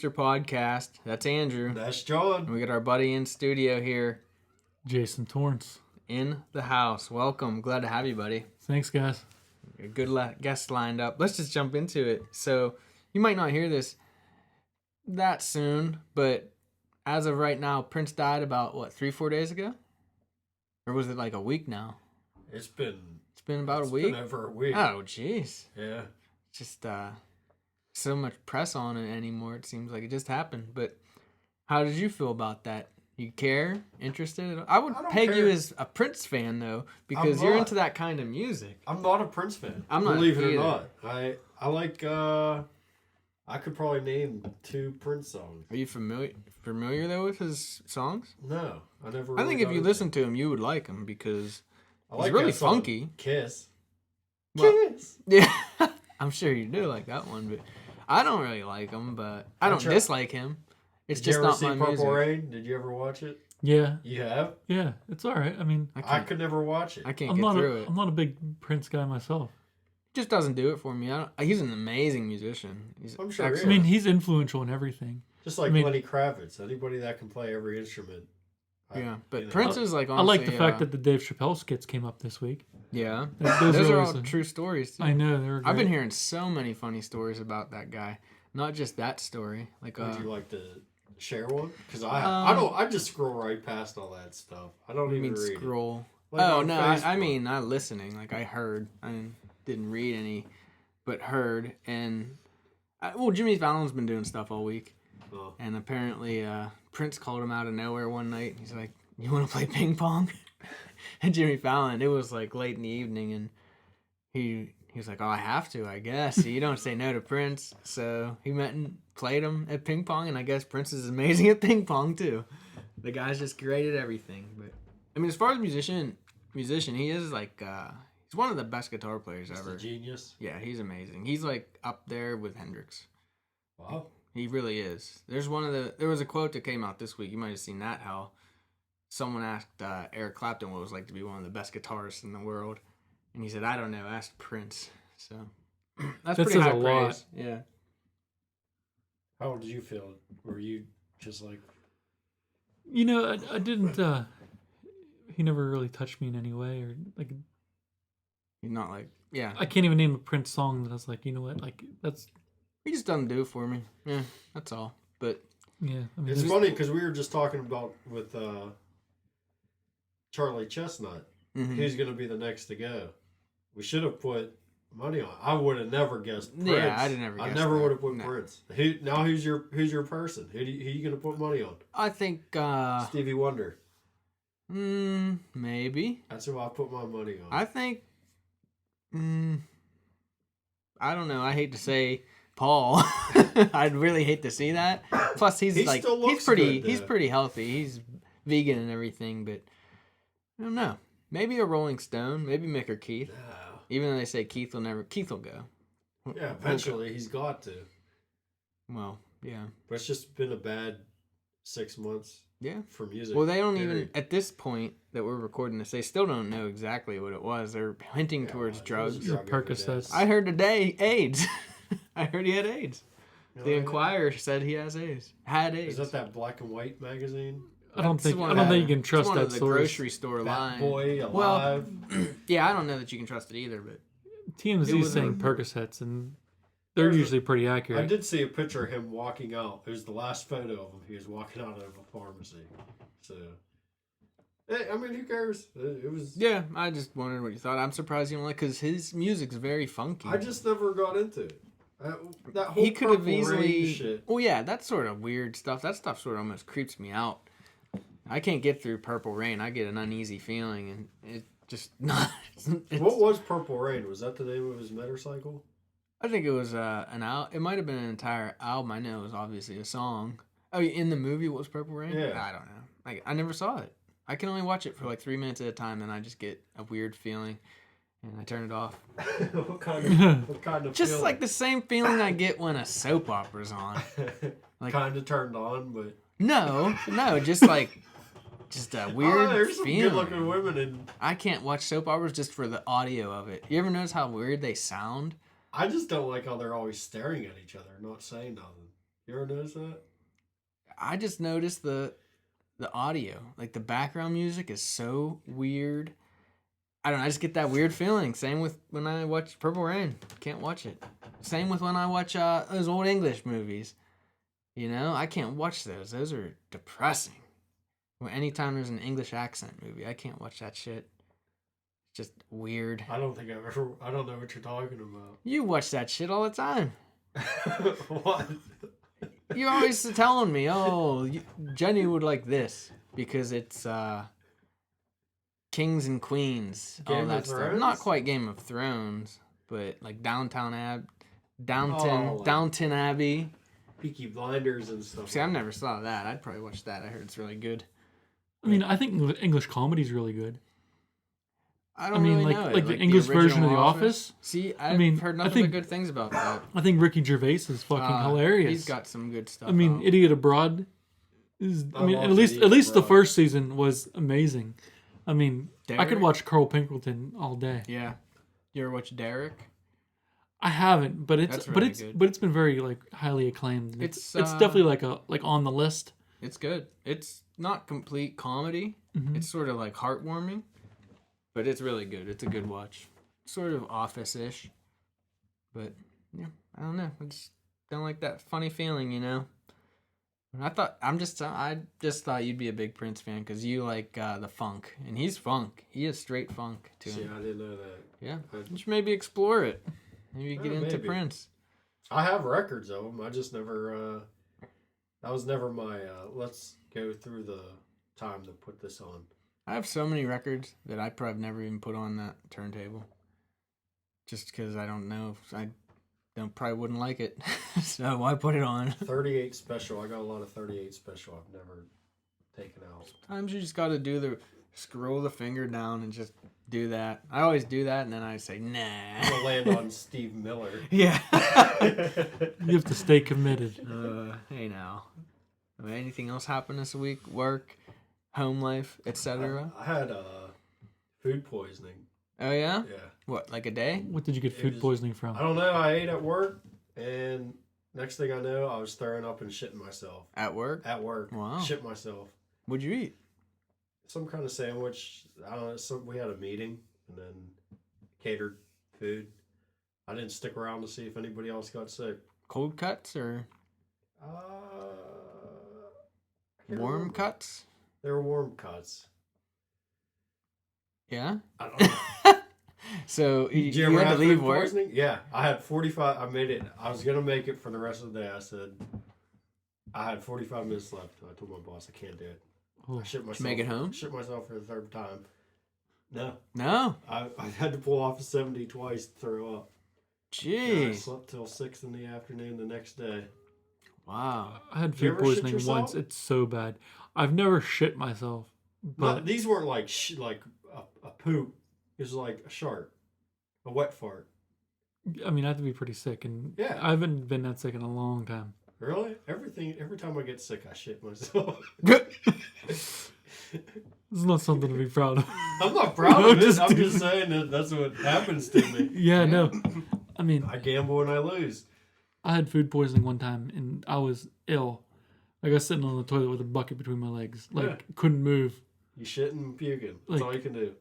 Rooster podcast. That's Andrew. That's John. And we got our buddy in studio here. Jason Torrance. In the house. Welcome. Glad to have you, buddy. Thanks, guys. A good guest lined up. Let's just jump into it. So, you might not hear this that soon, but as of right now, Prince died about, 3-4 days ago? Or was it like a week now? It's been about a week? It's been over a week. Oh, jeez. Yeah. Just so much press on it anymore. It seems like it just happened. But how did you feel about that? You care? Interested? I would peg you as a Prince fan, though, because you're into that kind of music. I'm not a Prince fan. I'm not believe it either. or not. I like, I could probably name 2 Prince songs. Are you familiar though, with his songs? No, I never I think if you listen to him, you would like him, because I he's really funky. Kiss. Well, Kiss. Yeah, I'm sure you do like that one, but I don't really like him, but I don't dislike him. It's Did just you ever not see my Purple music. Rain? Did you ever watch it? Yeah. You have? Yeah, it's all right. I mean, I could never watch it. I can't I'm get not through it. I'm not a big Prince guy myself. Just doesn't do it for me. He's an amazing musician. I'm sure he excellent. I mean, he's influential in everything. Just like Lenny Kravitz. Anybody that can play every instrument. Yeah, but Prince is like, honestly, I like the fact that the Dave Chappelle skits came up this week. Yeah, Those are always all true stories. Too. I know. They're great. I've been hearing so many funny stories about that guy. Not just that story. Like, would you like to share one? Because I just scroll right past all that stuff. I don't even read scroll. It. Like oh on no, Facebook. I mean not listening. Like I heard. I didn't read any, but heard. And Jimmy Fallon's been doing stuff all week, and apparently Prince called him out of nowhere one night. He's like, "You want to play ping pong?" And Jimmy Fallon, it was like late in the evening, and he was like, "Oh, I have to, I guess." You don't say no to Prince. So he went and played him at ping pong, and I guess Prince is amazing at ping pong too. The guy's just great at everything. But I mean, as far as musician, he is like he's one of the best guitar players ever. A genius. Yeah, he's amazing. He's like up there with Hendrix. Wow. He really is. There was a quote that came out this week. You might have seen that. How someone asked Eric Clapton what it was like to be one of the best guitarists in the world. And he said, "I don't know, ask Prince." So that's pretty high praise. Yeah. How did you feel? Were you just like... You know, I didn't... he never really touched me in any way. Or like. He's not like... Yeah. I can't even name a Prince song that I was like, you know what? Like, that's... He just doesn't do it for me. Yeah, that's all. But... Yeah. I mean, It's funny because we were just talking about with Charlie Chestnut. Mm-hmm. Who's going to be the next to go? We should have put money on. I would have never guessed Prince. Yeah, I never would have put Prince. Who's your person? Who you going to put money on? I think Stevie Wonder. Maybe. That's who I put my money on. I think I don't know. I hate to say Paul. I'd really hate to see that. Plus he's pretty healthy. He's vegan and everything, but I don't know. Maybe a Rolling Stone, maybe Mick or Keith. No. Even though they say Keith will go. Yeah, eventually he's got to. Well, yeah. But it's just been a bad 6 months. Yeah. For music. Well, they don't even, at this point that we're recording this, they still don't know exactly what it was. They're hinting towards drugs. Percocets. I heard today AIDS. I heard he had AIDS. No, the Inquirer said he has AIDS. Had AIDS. Is that black and white magazine? I don't think you can trust that the source. Grocery store line. Boy alive. Well, yeah, I don't know that you can trust it either, but TMZ is saying Percocets, and they're usually pretty accurate. I did see a picture of him walking out. It was the last photo of him. He was walking out of a pharmacy. So, I mean, who cares? It was. Yeah, I just wondered what you thought. I'm surprised you don't like, because his music's very funky. I just never got into it. That whole he could have easily. shit. Well, yeah, that sort of weird stuff. That stuff sort of almost creeps me out. I can't get through Purple Rain. I get an uneasy feeling, and it just not. What was Purple Rain? Was that the name of his motorcycle? I think it was an album. It might have been an entire album. I know it was obviously a song. Oh, in the movie, what was Purple Rain? Yeah. I don't know. I never saw it. I can only watch it for like 3 minutes at a time, and I just get a weird feeling, and I turn it off. What kind of Just feeling? like the same feeling I get when a soap opera's on. Like, kind of turned on, but no, just like. Just a weird there's some feeling. good-looking women in. I can't watch soap operas just for the audio of it. You ever notice how weird they sound? I just don't like how they're always staring at each other, not saying nothing. You ever notice that? I just noticed the audio, like the background music is so weird. I don't know, I just get that weird feeling. Same with when I watch Purple Rain. Can't watch it. Same with when I watch those old English movies. You know, I can't watch those. Those are depressing. Anytime there's an English accent movie, I can't watch that shit. It's just weird. I don't know what you're talking about. You watch that shit all the time. What? You're always telling me, oh, Jenny would like this because it's Kings and Queens, all Game that of stuff. Thrones? Not quite Game of Thrones, but like Downton Abbey. Peaky Blinders and stuff. See, I never saw that. I'd probably watch that. I heard it's really good. I mean, I think English comedy is really good. I don't really like know it. like the English version of The Office. See, I've heard nothing but good things about that. I think Ricky Gervais is fucking hilarious. He's got some good stuff. I mean, out. Idiot Abroad is. I mean, at least the first season was amazing. I mean, I could watch Carl Pinkerton all day. Yeah, you ever watch Derek? I haven't, but it's good. but it's been very like highly acclaimed. It's It's definitely like on the list. It's good. It's not complete comedy. Mm-hmm. It's sort of like heartwarming, but it's really good. It's a good watch. Sort of Office-ish, but yeah, I don't know. I just don't like that funny feeling, you know. I just thought you'd be a big Prince fan because you like the funk, and he's funk. He is straight funk to him. I didn't know that. Yeah, you should maybe explore it. Maybe get into maybe. Prince. I have records of them. I just never. That was never my. Let's go through the time to put this on. I have so many records that I probably never even put on that turntable. Just because I don't know if I probably wouldn't like it, so why put it on? 38 special. I got a lot of 38 special. I've never taken out. Sometimes you just got to scroll the finger down and just do that. I always do that, and then I say, nah. I'm gonna land on Steve Miller. Yeah. You have to stay committed. Hey now. Anything else happen this week? Work, home life, etc. I had food poisoning. Oh yeah? Yeah. What, like a day? What did you get food poisoning from? I don't know. I ate at work, and next thing I know, I was throwing up and shitting myself. At work? At work. Wow. Shit myself. What'd you eat? Some kind of sandwich. I don't know. We had a meeting and then catered food. I didn't stick around to see if anybody else got sick. Cold cuts or I can't warm remember. cuts? They were warm cuts. Yeah? I don't know. So Did you ever had to have leave food work? poisoning? Yeah, I had 45. I made it. I was gonna make it for the rest of the day. I said I had 45 minutes left. I told my boss I can't do it. Oh. I shit myself. Make it home? Shit myself for the third time. No, No. I had to pull off a 70 twice to throw up. Yeah, I Jeez. slept till 6 in the afternoon the next day. Wow. I had You food ever shit poisoning yourself? once. It's so bad. I've never shit myself, but These weren't like like a poop. It was like a shart, a wet fart. I mean, I have to be pretty sick, and Yeah. I haven't been that sick in a long time. Really? Every time I get sick, I shit myself. It's not something to be proud of. I'm not proud No, of it. just I'm do- just saying that that's what happens to me. Yeah, no. I mean, I gamble and I lose. I had food poisoning one time, and I was ill. Like, I was sitting on the toilet with a bucket between my legs. Like, Yeah. couldn't move. You shitting and puking. That's Like- all you can do.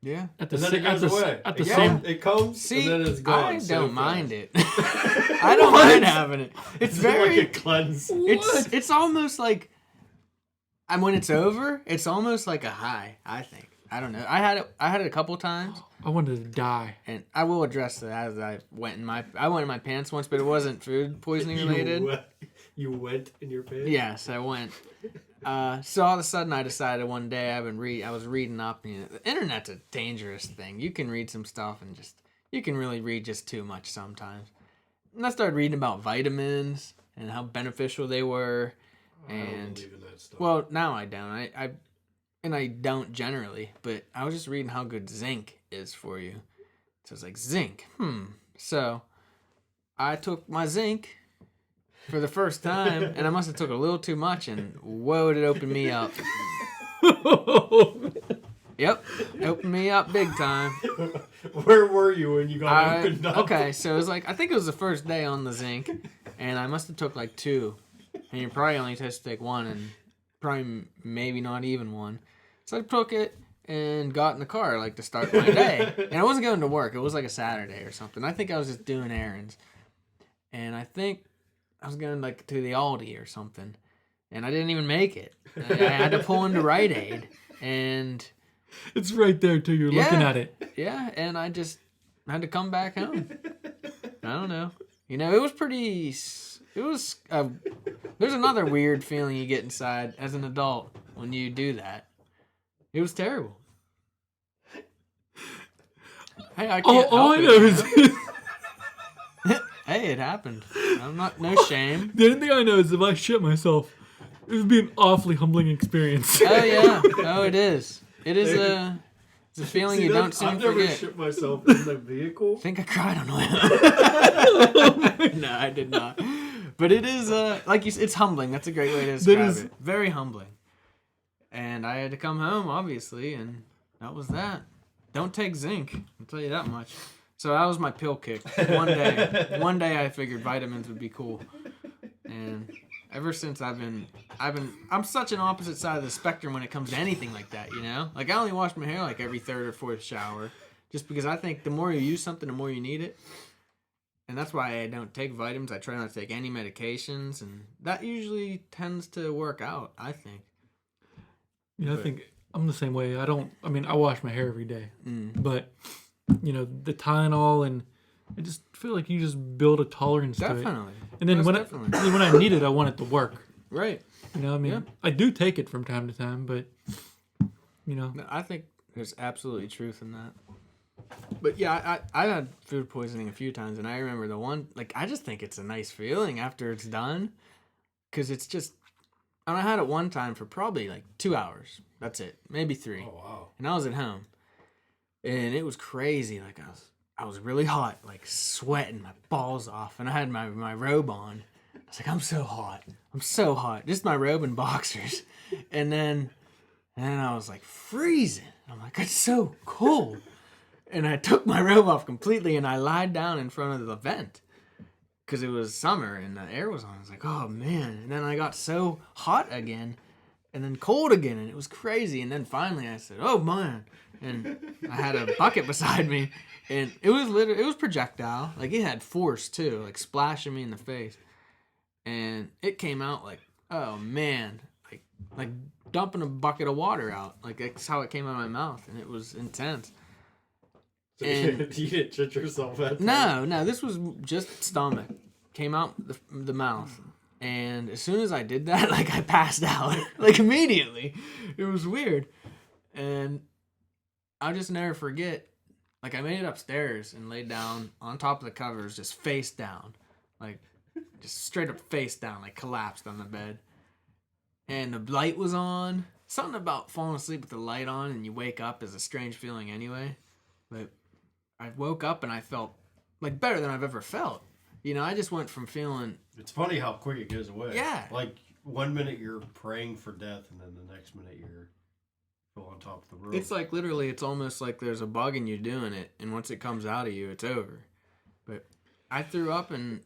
Yeah. At the And then sa- it at goes the, away. at the Yeah, same it comes See, and then it's gone. I so don't mind fast. it. I don't mind having it. It's very like a cleanse. it's almost like when it's over, it's almost like a high, I think. I don't know. I had it a couple times, I wanted to die. and I will address that as I went in my pants once, but it wasn't food poisoning related. You went in your pants? Yes, I went. So all of a sudden, I decided one day I was reading up. You know, the internet's a dangerous thing. You can read some stuff and you can really read just too much sometimes. And I started reading about vitamins and how beneficial they were. I don't And believe in that stuff. well, now I don't. I don't generally, but I was just reading how good zinc is for you. So it's like zinc. So I took my zinc for the first time, and I must have took a little too much, and whoa, did it open me up. Yep, opened me up big time. Where were you when you got opened up? Okay, so it was like, I think it was the first day on the zinc, and I must have took like 2. and you're probably only supposed to take one, and probably maybe not even one. So I took it and got in the car like to start my day, and I wasn't going to work. It was like a Saturday or something. I think I was just doing errands, and I think I was going like to the Aldi or something, and I didn't even make it. I had to pull into Rite Aid, and it's right there too. You're looking at it. Yeah, and I just had to come back home. I don't know. You know, it was pretty. It was. There's another weird feeling you get inside as an adult when you do that. It was terrible. Hey, I can't. All I know is. Hey, it happened. I'm not. No shame. The only thing I know is if I shit myself, it would be an awfully humbling experience. Oh yeah. Oh, it is. It is a. It's a feeling you don't soon forget. I've never shit myself in the vehicle. I think I cried on the way. No, I did not. But it is like you said, it's humbling. That's a great way to describe it. Very humbling. And I had to come home, obviously, and that was that. Don't take zinc. I'll tell you that much. So that was my pill kick. One day I figured vitamins would be cool. And ever since I'm such an opposite side of the spectrum when it comes to anything like that, you know? Like I only wash my hair like every third or fourth shower. Just because I think the more you use something, the more you need it. And that's why I don't take vitamins. I try not to take any medications, and that usually tends to work out, I think. Yeah, I think I'm the same way. I wash my hair every day. But, you know, the Tylenol, and I just feel like you just build a tolerance to it. Definitely. And then when I need it, I want it to work. Right. You know, I do take it from time to time, but, you know. I think there's absolutely truth in that. But yeah, I had food poisoning a few times, and I remember the one, like, I just think it's a nice feeling after it's done, because it's just, and I had it one time for probably like 2 hours. That's it, maybe 3. Oh wow! And I was at home, and it was crazy. Like I was really hot, like sweating my balls off, and I had my robe on. I was like, I'm so hot, just my robe and boxers, and then I was like freezing. I'm like, it's so cold. And I took my robe off completely, and I lied down in front of the vent because it was summer and the air was on. I was like, oh, man. And then I got so hot again and then cold again, and it was crazy. And then finally I said, oh, man. And I had a bucket beside me, and it was projectile. Like, it had force, too, like splashing me in the face. And it came out like, oh, man, like dumping a bucket of water out. Like, that's how it came out of my mouth, and it was intense. So you didn't shit yourself at No, this was just stomach. Came out the mouth. And as soon as I did that, like, I passed out. Like, immediately. It was weird. And I'll just never forget. Like, I made it upstairs and laid down on top of the covers, just face down. Like, just straight up face down, like, collapsed on the bed. And the light was on. Something about falling asleep with the light on and you wake up is a strange feeling anyway. But I woke up and I felt like better than I've ever felt. You know, I just went from feeling. It's funny how quick it goes away. Yeah. Like 1 minute you're praying for death, and then the next minute you're still on top of the roof. It's like literally, it's almost like there's a bug in you doing it, and once it comes out of you, it's over. But I threw up and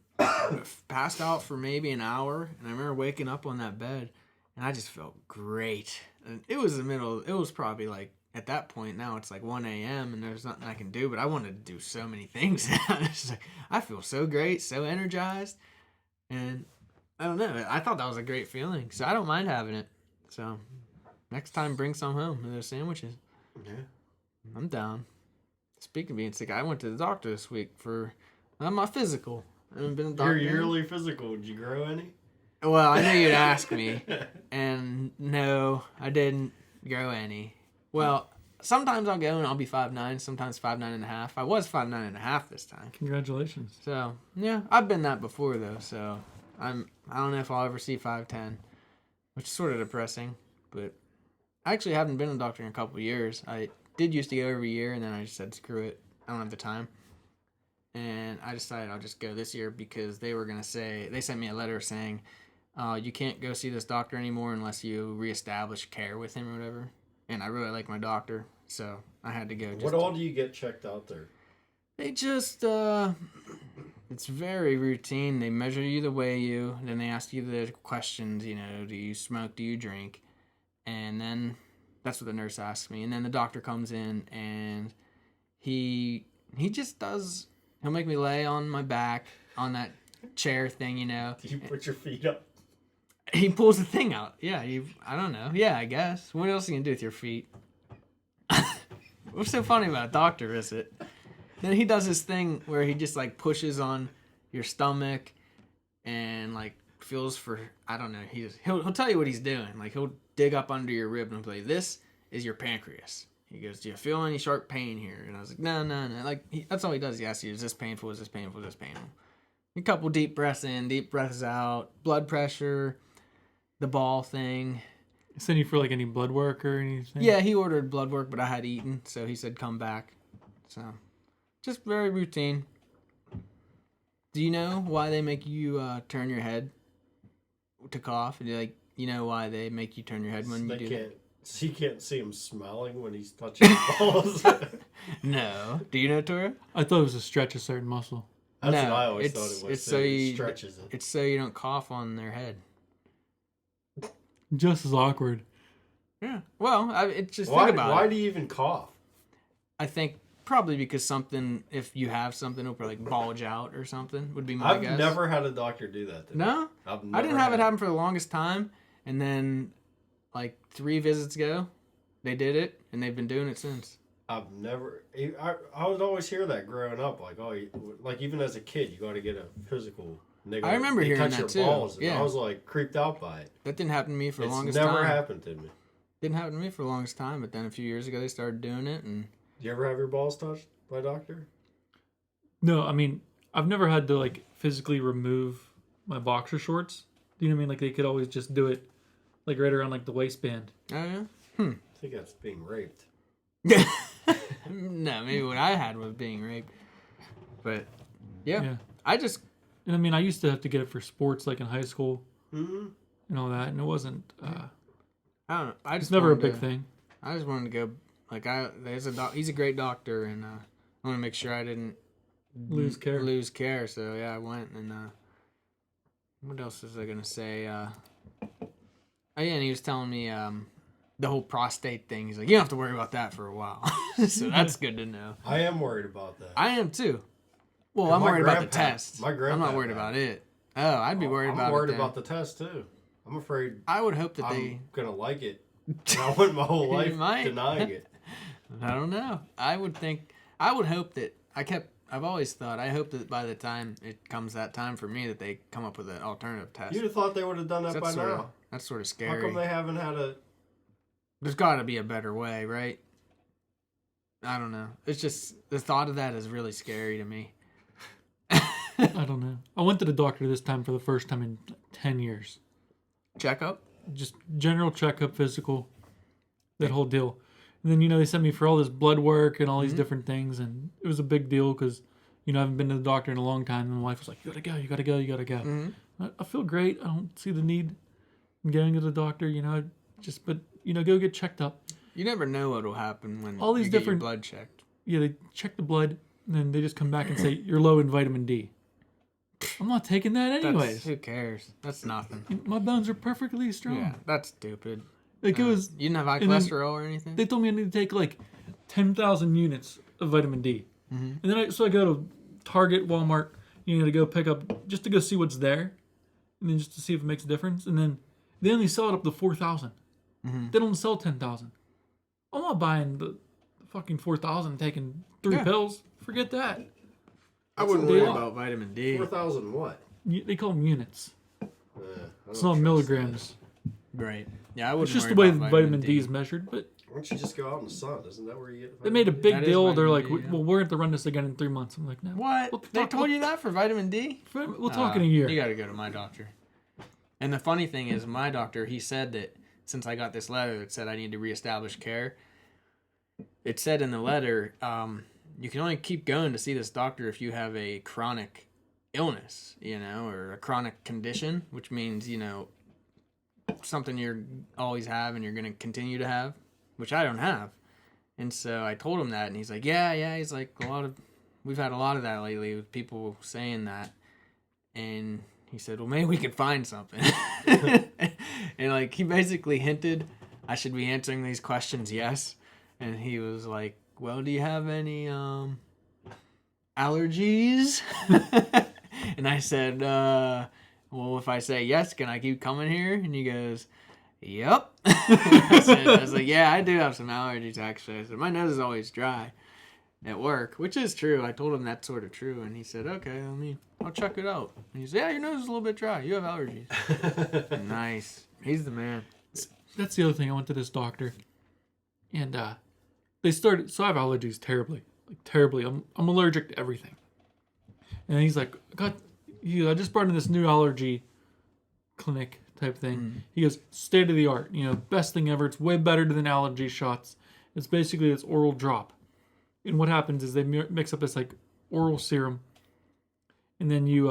passed out for maybe an hour, and I remember waking up on that bed, and I just felt great. And it was it was probably like. At that point, now it's like 1 a.m. and there's nothing I can do, but I wanted to do so many things. It's like, I feel so great, so energized, and I don't know. I thought that was a great feeling, so I don't mind having it. So next time, bring some home with those sandwiches. Yeah, I'm down. Speaking of being sick, I went to the doctor this week for my physical. I haven't been to the doctor. Your yearly physical. Did you grow any? Well, I knew you'd ask me, and no, I didn't grow any. Well, sometimes I'll go and I'll be 5'9", sometimes 5'9.5". I was 5'9.5" this time. Congratulations. So, yeah, I've been that before though, so I don't know if I'll ever see 5'10", which is sort of depressing, but I actually haven't been to the doctor in a couple of years. I did used to go every year, and then I just said, screw it, I don't have the time. And I decided I'll just go this year because they sent me a letter saying, you can't go see this doctor anymore unless you reestablish care with him or whatever. And I really like my doctor, so I had to go. What all do you get checked out there? They just, It's very routine. They measure you, they weigh you, and then they ask you the questions, you know, do you smoke, do you drink? And then that's what the nurse asks me. And then the doctor comes in and he just does, he'll make me lay on my back on that chair thing, you know. Do you put your feet up? He pulls the thing out. Yeah, I don't know. Yeah, I guess. What else are you going to do with your feet? What's so funny about a doctor visit? Then he does this thing where he just like pushes on your stomach and like feels for, I don't know. He'll tell you what he's doing. Like he'll dig up under your rib and play, this is your pancreas. He goes, do you feel any sharp pain here? And I was like, no. Like that's all he does. He asks you, is this painful? Is this painful? Is this painful? A couple deep breaths in, deep breaths out, blood pressure, the ball thing. Send you for like any blood work or anything? Yeah, he ordered blood work, but I had eaten, so he said come back. So, just very routine. Do you know why they make you turn your head to cough? Like, you know why they make you turn your head when you do that? So you can't see him smiling when he's touching the balls. No. Do you know, Torro? I thought it was to stretch a certain muscle. That's what I always thought it was. It's so you stretches it. It's so you don't cough on their head. Just as awkward. Yeah. Well, it's just Why, think about why it. do you even cough? I think probably because something, if you have something, it'll like bulge out or something, would be my guess. I've never had a doctor do that to me. No? I didn't have it happen for the longest time. And then, like, 3 visits ago, they did it, and they've been doing it since. I've never... I would always hear that growing up. Like, oh, like even as a kid, you got to get a physical... I remember hearing that, too. Balls, yeah. I was, like, creeped out by it. That didn't happen to me for the longest time. It's never happened to me. Didn't happen to me for the longest time, but then a few years ago, they started doing it, and... Do you ever have your balls touched by a doctor? No, I mean, I've never had to, like, physically remove my boxer shorts. Do you know what I mean? Like, they could always just do it, like, right around, like, the waistband. Oh, yeah? I think that's being raped. No, maybe what I had was being raped. But, yeah. I just... And, I mean, I used to have to get it for sports, like, in high school. Mm-hmm. And all that, and it wasn't... I don't know. It's never a big thing. I just wanted to go... Like, he's a great doctor, and I want to make sure I didn't... Lose care. So, yeah, I went, and... what else was I going to say? Oh, yeah, and he was telling me the whole prostate thing. He's like, you don't have to worry about that for a while. So that's good to know. I am worried about that. I am, too. Well, I'm worried about the test. My grandpa. I'm not worried about it. Oh, I'd be worried about it. I'm worried about the test, too. I'm afraid I would hope that I'm going to like it. And I went my whole life might. denying it. I don't know. I would hope that, I've always thought, I hope that by the time it comes that time for me that they come up with an alternative test. You'd have thought they would have done that by now. That's sort of scary. How come they haven't had a... There's got to be a better way, right? I don't know. It's just, the thought of that is really scary to me. I don't know. I went to the doctor this time for the first time in 10 years. Checkup? Just general checkup, physical, that whole deal. And then, they sent me for all this blood work and all these different things. And it was a big deal because, I haven't been to the doctor in a long time. And my wife was like, you got to go. Mm-hmm. I feel great. I don't see the need in going to the doctor, but go get checked up. You never know what will happen when all these you get different your blood checked. Yeah, they check the blood, and then they just come back and say, you're low in vitamin D. I'm not taking that anyways. Who cares? That's nothing. My bones are perfectly strong. Yeah, that's stupid. Like it was. You didn't have high cholesterol or anything? They told me I need to take like 10,000 units of vitamin D. Mm-hmm. And then I go to Target, Walmart, to go pick up, just to go see what's there. And then just to see if it makes a difference. And then they only sell it up to 4,000. Mm-hmm. They don't sell 10,000. I'm not buying the fucking 4,000 and taking 3 pills. Forget that. I wouldn't worry about vitamin D. 4,000 what? They call them units. It's not milligrams. Right. Yeah, I wouldn't. It's just the way vitamin D is measured. But why don't you just go out in the sun? Isn't that where you get? They made a big deal. They're like, D, yeah. well, we're going to run this again in 3 months. I'm like, no. What? They told you that for vitamin D? We'll talk in a year. You got to go to my doctor. And the funny thing is, my doctor, he said that since I got this letter that said I need to reestablish care, it said in the letter, you can only keep going to see this doctor if you have a chronic illness, or a chronic condition, which means, something you're always have and you're going to continue to have, which I don't have. And so I told him that, and he's like, yeah, he's like, we've had a lot of that lately with people saying that. And he said, well, maybe we could find something. And like, he basically hinted I should be answering these questions yes. And he was like, well, do you have any allergies? And I said, well, if I say yes, can I keep coming here? And he goes, yep. I was like, yeah, I do have some allergies, actually. I said, my nose is always dry at work, which is true. I told him that's sort of true. And he said, okay, I'll check it out. And he said, yeah, your nose is a little bit dry. You have allergies. Nice. He's the man. That's the other thing. I went to this doctor, and they started. So I have allergies terribly, like terribly. I'm allergic to everything. And he's like, I just brought in this new allergy clinic type thing. Mm. He goes, state of the art, best thing ever. It's way better than allergy shots. It's basically this oral drop. And what happens is they mix up this like oral serum, and then you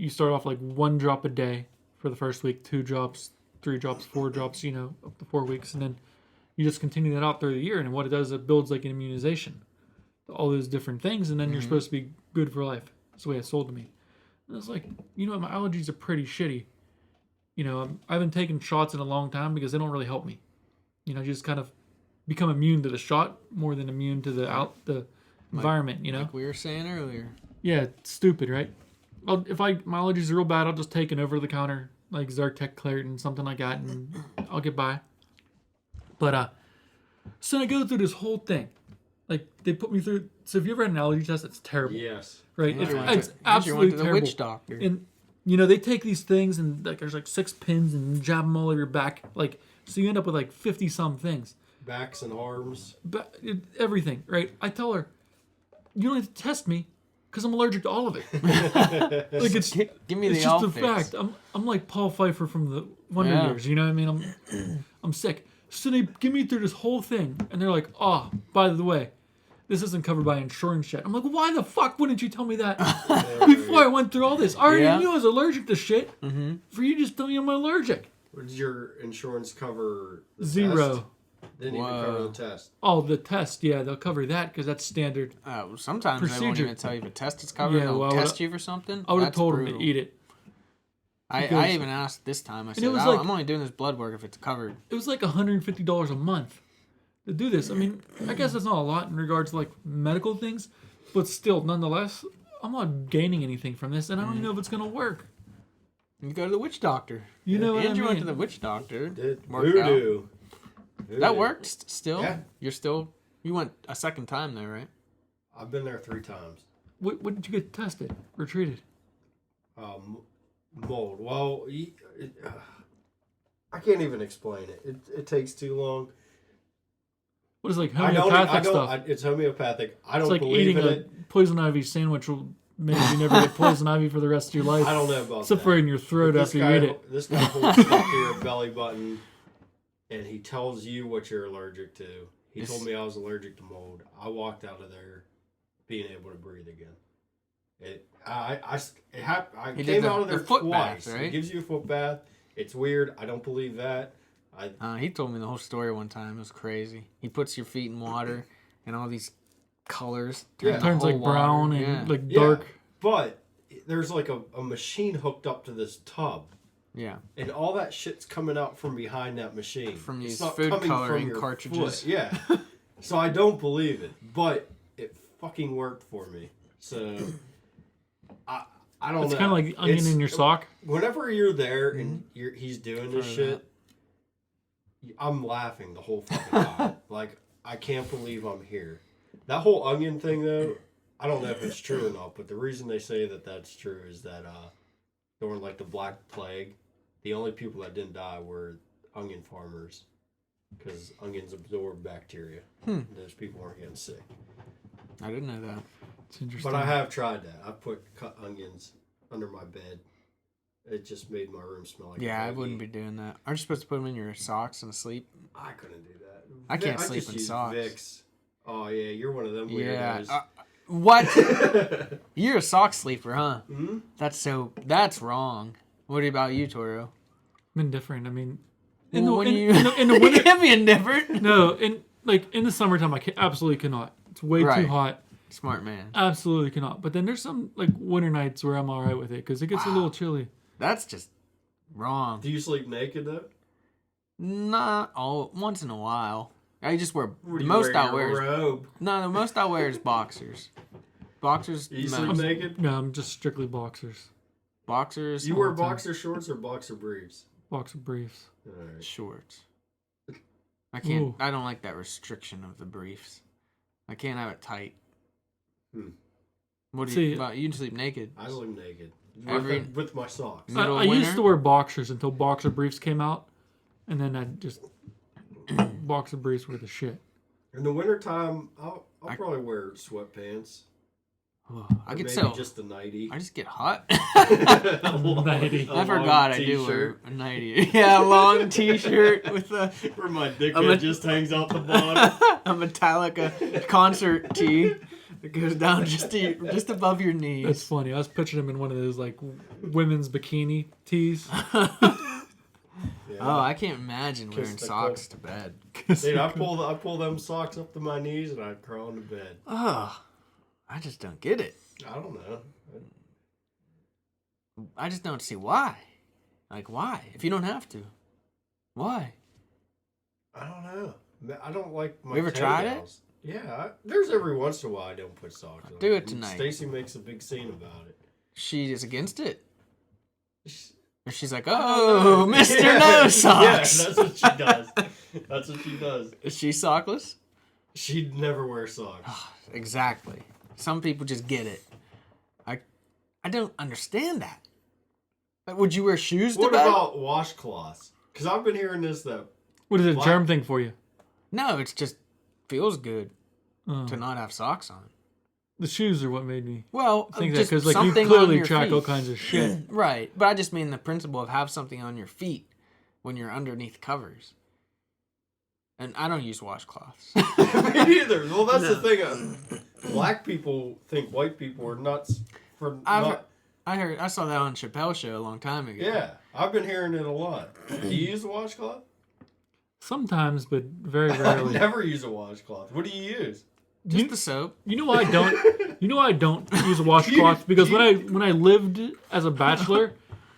start off like 1 drop a day for the first week, 2 drops, 3 drops, 4 drops, up to 4 weeks, and then you just continue that out through the year. And what it does, it builds like an immunization to all those different things, and then you're supposed to be good for life. That's the way it's sold to me. And I was like, my allergies are pretty shitty. I haven't taken shots in a long time because they don't really help me. You just kind of become immune to the shot more than immune to the environment, Like we were saying earlier. Yeah, it's stupid, right? Well, if my allergies are real bad, I'll just take an over-the-counter, like Zyrtec, Claritin, something like that, and I'll get by. But, so I go through this whole thing. Like, they put me through... So if you ever had an allergy test, it's terrible. Yes. Right? It's absolutely terrible. You went to the witch doctor. And, they take these things, and like there's like 6 pins, and jab them all over your back. Like, so you end up with like 50-some things. Backs and arms. Everything, right? I tell her, you don't have to test me, because I'm allergic to all of it. Like it's give me it's the just a fix. fact. I'm like Paul Pfeiffer from the Wonder Years. You know what I mean? I'm sick. So they give me through this whole thing, and they're like, "Oh, by the way, this isn't covered by insurance yet." I'm like, "Why the fuck wouldn't you tell me that before I went through all this? I already knew I was allergic to shit. For you to just tell me I'm allergic." Did your insurance cover the 0? Test? Didn't even cover the test. Oh, the test, yeah, they'll cover that because that's standard. Sometimes procedure. they won't even tell you if a test is covered. They'll test you for something. I would have told them to eat it. I even asked this time. I said, I'm only doing this blood work if it's covered. It was like $150 a month to do this. I mean, I guess that's not a lot in regards to like medical things, but still, nonetheless, I'm not gaining anything from this, and I don't even know if it's going to work. You go to the witch doctor. You know what I mean? Andrew went to the witch doctor. Voodoo. That worked still? Yeah. You went a second time there, right? I've been there 3 times. What did you get tested or treated? Mold. Well, I can't even explain it. It takes too long. What is like homeopathic stuff? It's homeopathic. I don't it's like believe eating in a it. poison ivy sandwich will make you never get poison ivy for the rest of your life. I don't know about Except that. for in your throat after you eat it. This guy holds it up to your belly button, and he tells you what you're allergic to. He told me I was allergic to mold. I walked out of there being able to breathe again. I came out of there twice. Bath, right? It gives you a foot bath. It's weird. I don't believe that. He told me the whole story one time. It was crazy. He puts your feet in water, and all these colors turns like brown and like dark. But there's like a machine hooked up to this tub. Yeah. And all that shit's coming out from behind that machine. From these food coloring cartridges. Foot. Yeah. So I don't believe it. But it fucking worked for me. So I don't know. It's kind of like the onion in your sock. Whenever you're there and he's doing this shit, I'm laughing the whole fucking time. Like, I can't believe I'm here. That whole onion thing, though, I don't know if it's true or not, but the reason they say that that's true is that during, like, the Black Plague, the only people that didn't die were onion farmers because onions absorb bacteria. Those people weren't getting sick. I didn't know that. It's interesting. But I have tried that. I put cut onions under my bed. It just made my room smell like I wouldn't be doing that. Aren't you supposed to put them in your socks and sleep? I couldn't do that. I can't sleep in socks. Vicks. Oh, yeah, you're one of them weirdos. Yeah. What? You're a sock sleeper, huh? Mm-hmm. That's wrong. What about you, Torro? I'm indifferent. I mean, in the winter, you can't be indifferent. No, in the summertime, I absolutely cannot. It's way too hot. Smart man. Absolutely cannot. But then there's some like winter nights where I'm all right with it because it gets a little chilly. That's just wrong. Do you sleep naked though? Not all. Once in a while. I just wear Or the do you most I wear wear. your robe? No, the most I wear is boxers. Boxers. You most. sleep naked? No, I'm just strictly boxers. Boxers. You wear all the time. boxer shorts or boxer briefs? Boxer briefs. All right. Shorts. I can't. Ooh. I don't like that restriction of the briefs. I can't have it tight. What do See, you? About, you can sleep naked. I sleep naked Every- with my socks. Middle I of used winter? to wear boxers until boxer briefs came out, and then I just boxer briefs were the shit. In the wintertime, I'll probably wear sweatpants. I Or get maybe so. just a nightie. I just get hot. Nightie. I forgot I do wear a nightie. Yeah, a long T-shirt with a Where my dick I'm a- just hangs out the bottom. a Metallica concert tee that goes down just above your That's knees. funny. I was picturing him in one of those like women's bikini tees. Yeah. Oh, I can't imagine wearing Kiss the socks to bed. Dude, I pull them socks up to my knees and I crawl into bed. Oh, I just don't get it. I don't know. I just don't see why. Like, why? If you don't have to. Why? I don't know. I don't like my You ever tried it? toenails. Yeah, there's every once in a while I don't put socks on. Do it And tonight. Stacy makes a big scene about it. She is against it. She- Or she's like, I oh, don't know. Mr. Yeah, No Yeah, Socks. that's what she does. That's what she does. Is she sockless? She'd never wear socks. Exactly. Some people just get it. I don't understand that. Like, would you wear shoes to What bed? about washcloths? Because I've been hearing this that What is it? Why- Germ thing for you? No, it's just feels good Oh. to not have socks on. The shoes are what made me Well, think that just because like you something on clearly your track all feet. kinds of shit. Right, but I just mean the principle of have something on your feet when you're underneath covers. And I don't use washcloths. Me neither. Well, that's the thing. Black people think white people are nuts for not. I saw that on Chappelle's show a long time ago. Yeah, I've been hearing it a lot. Do you use a washcloth? Sometimes, but very I rarely. never use a washcloth. What do you use? Just the soap. You know why I don't? You know why I don't use a washcloth? Because when I lived as a bachelor,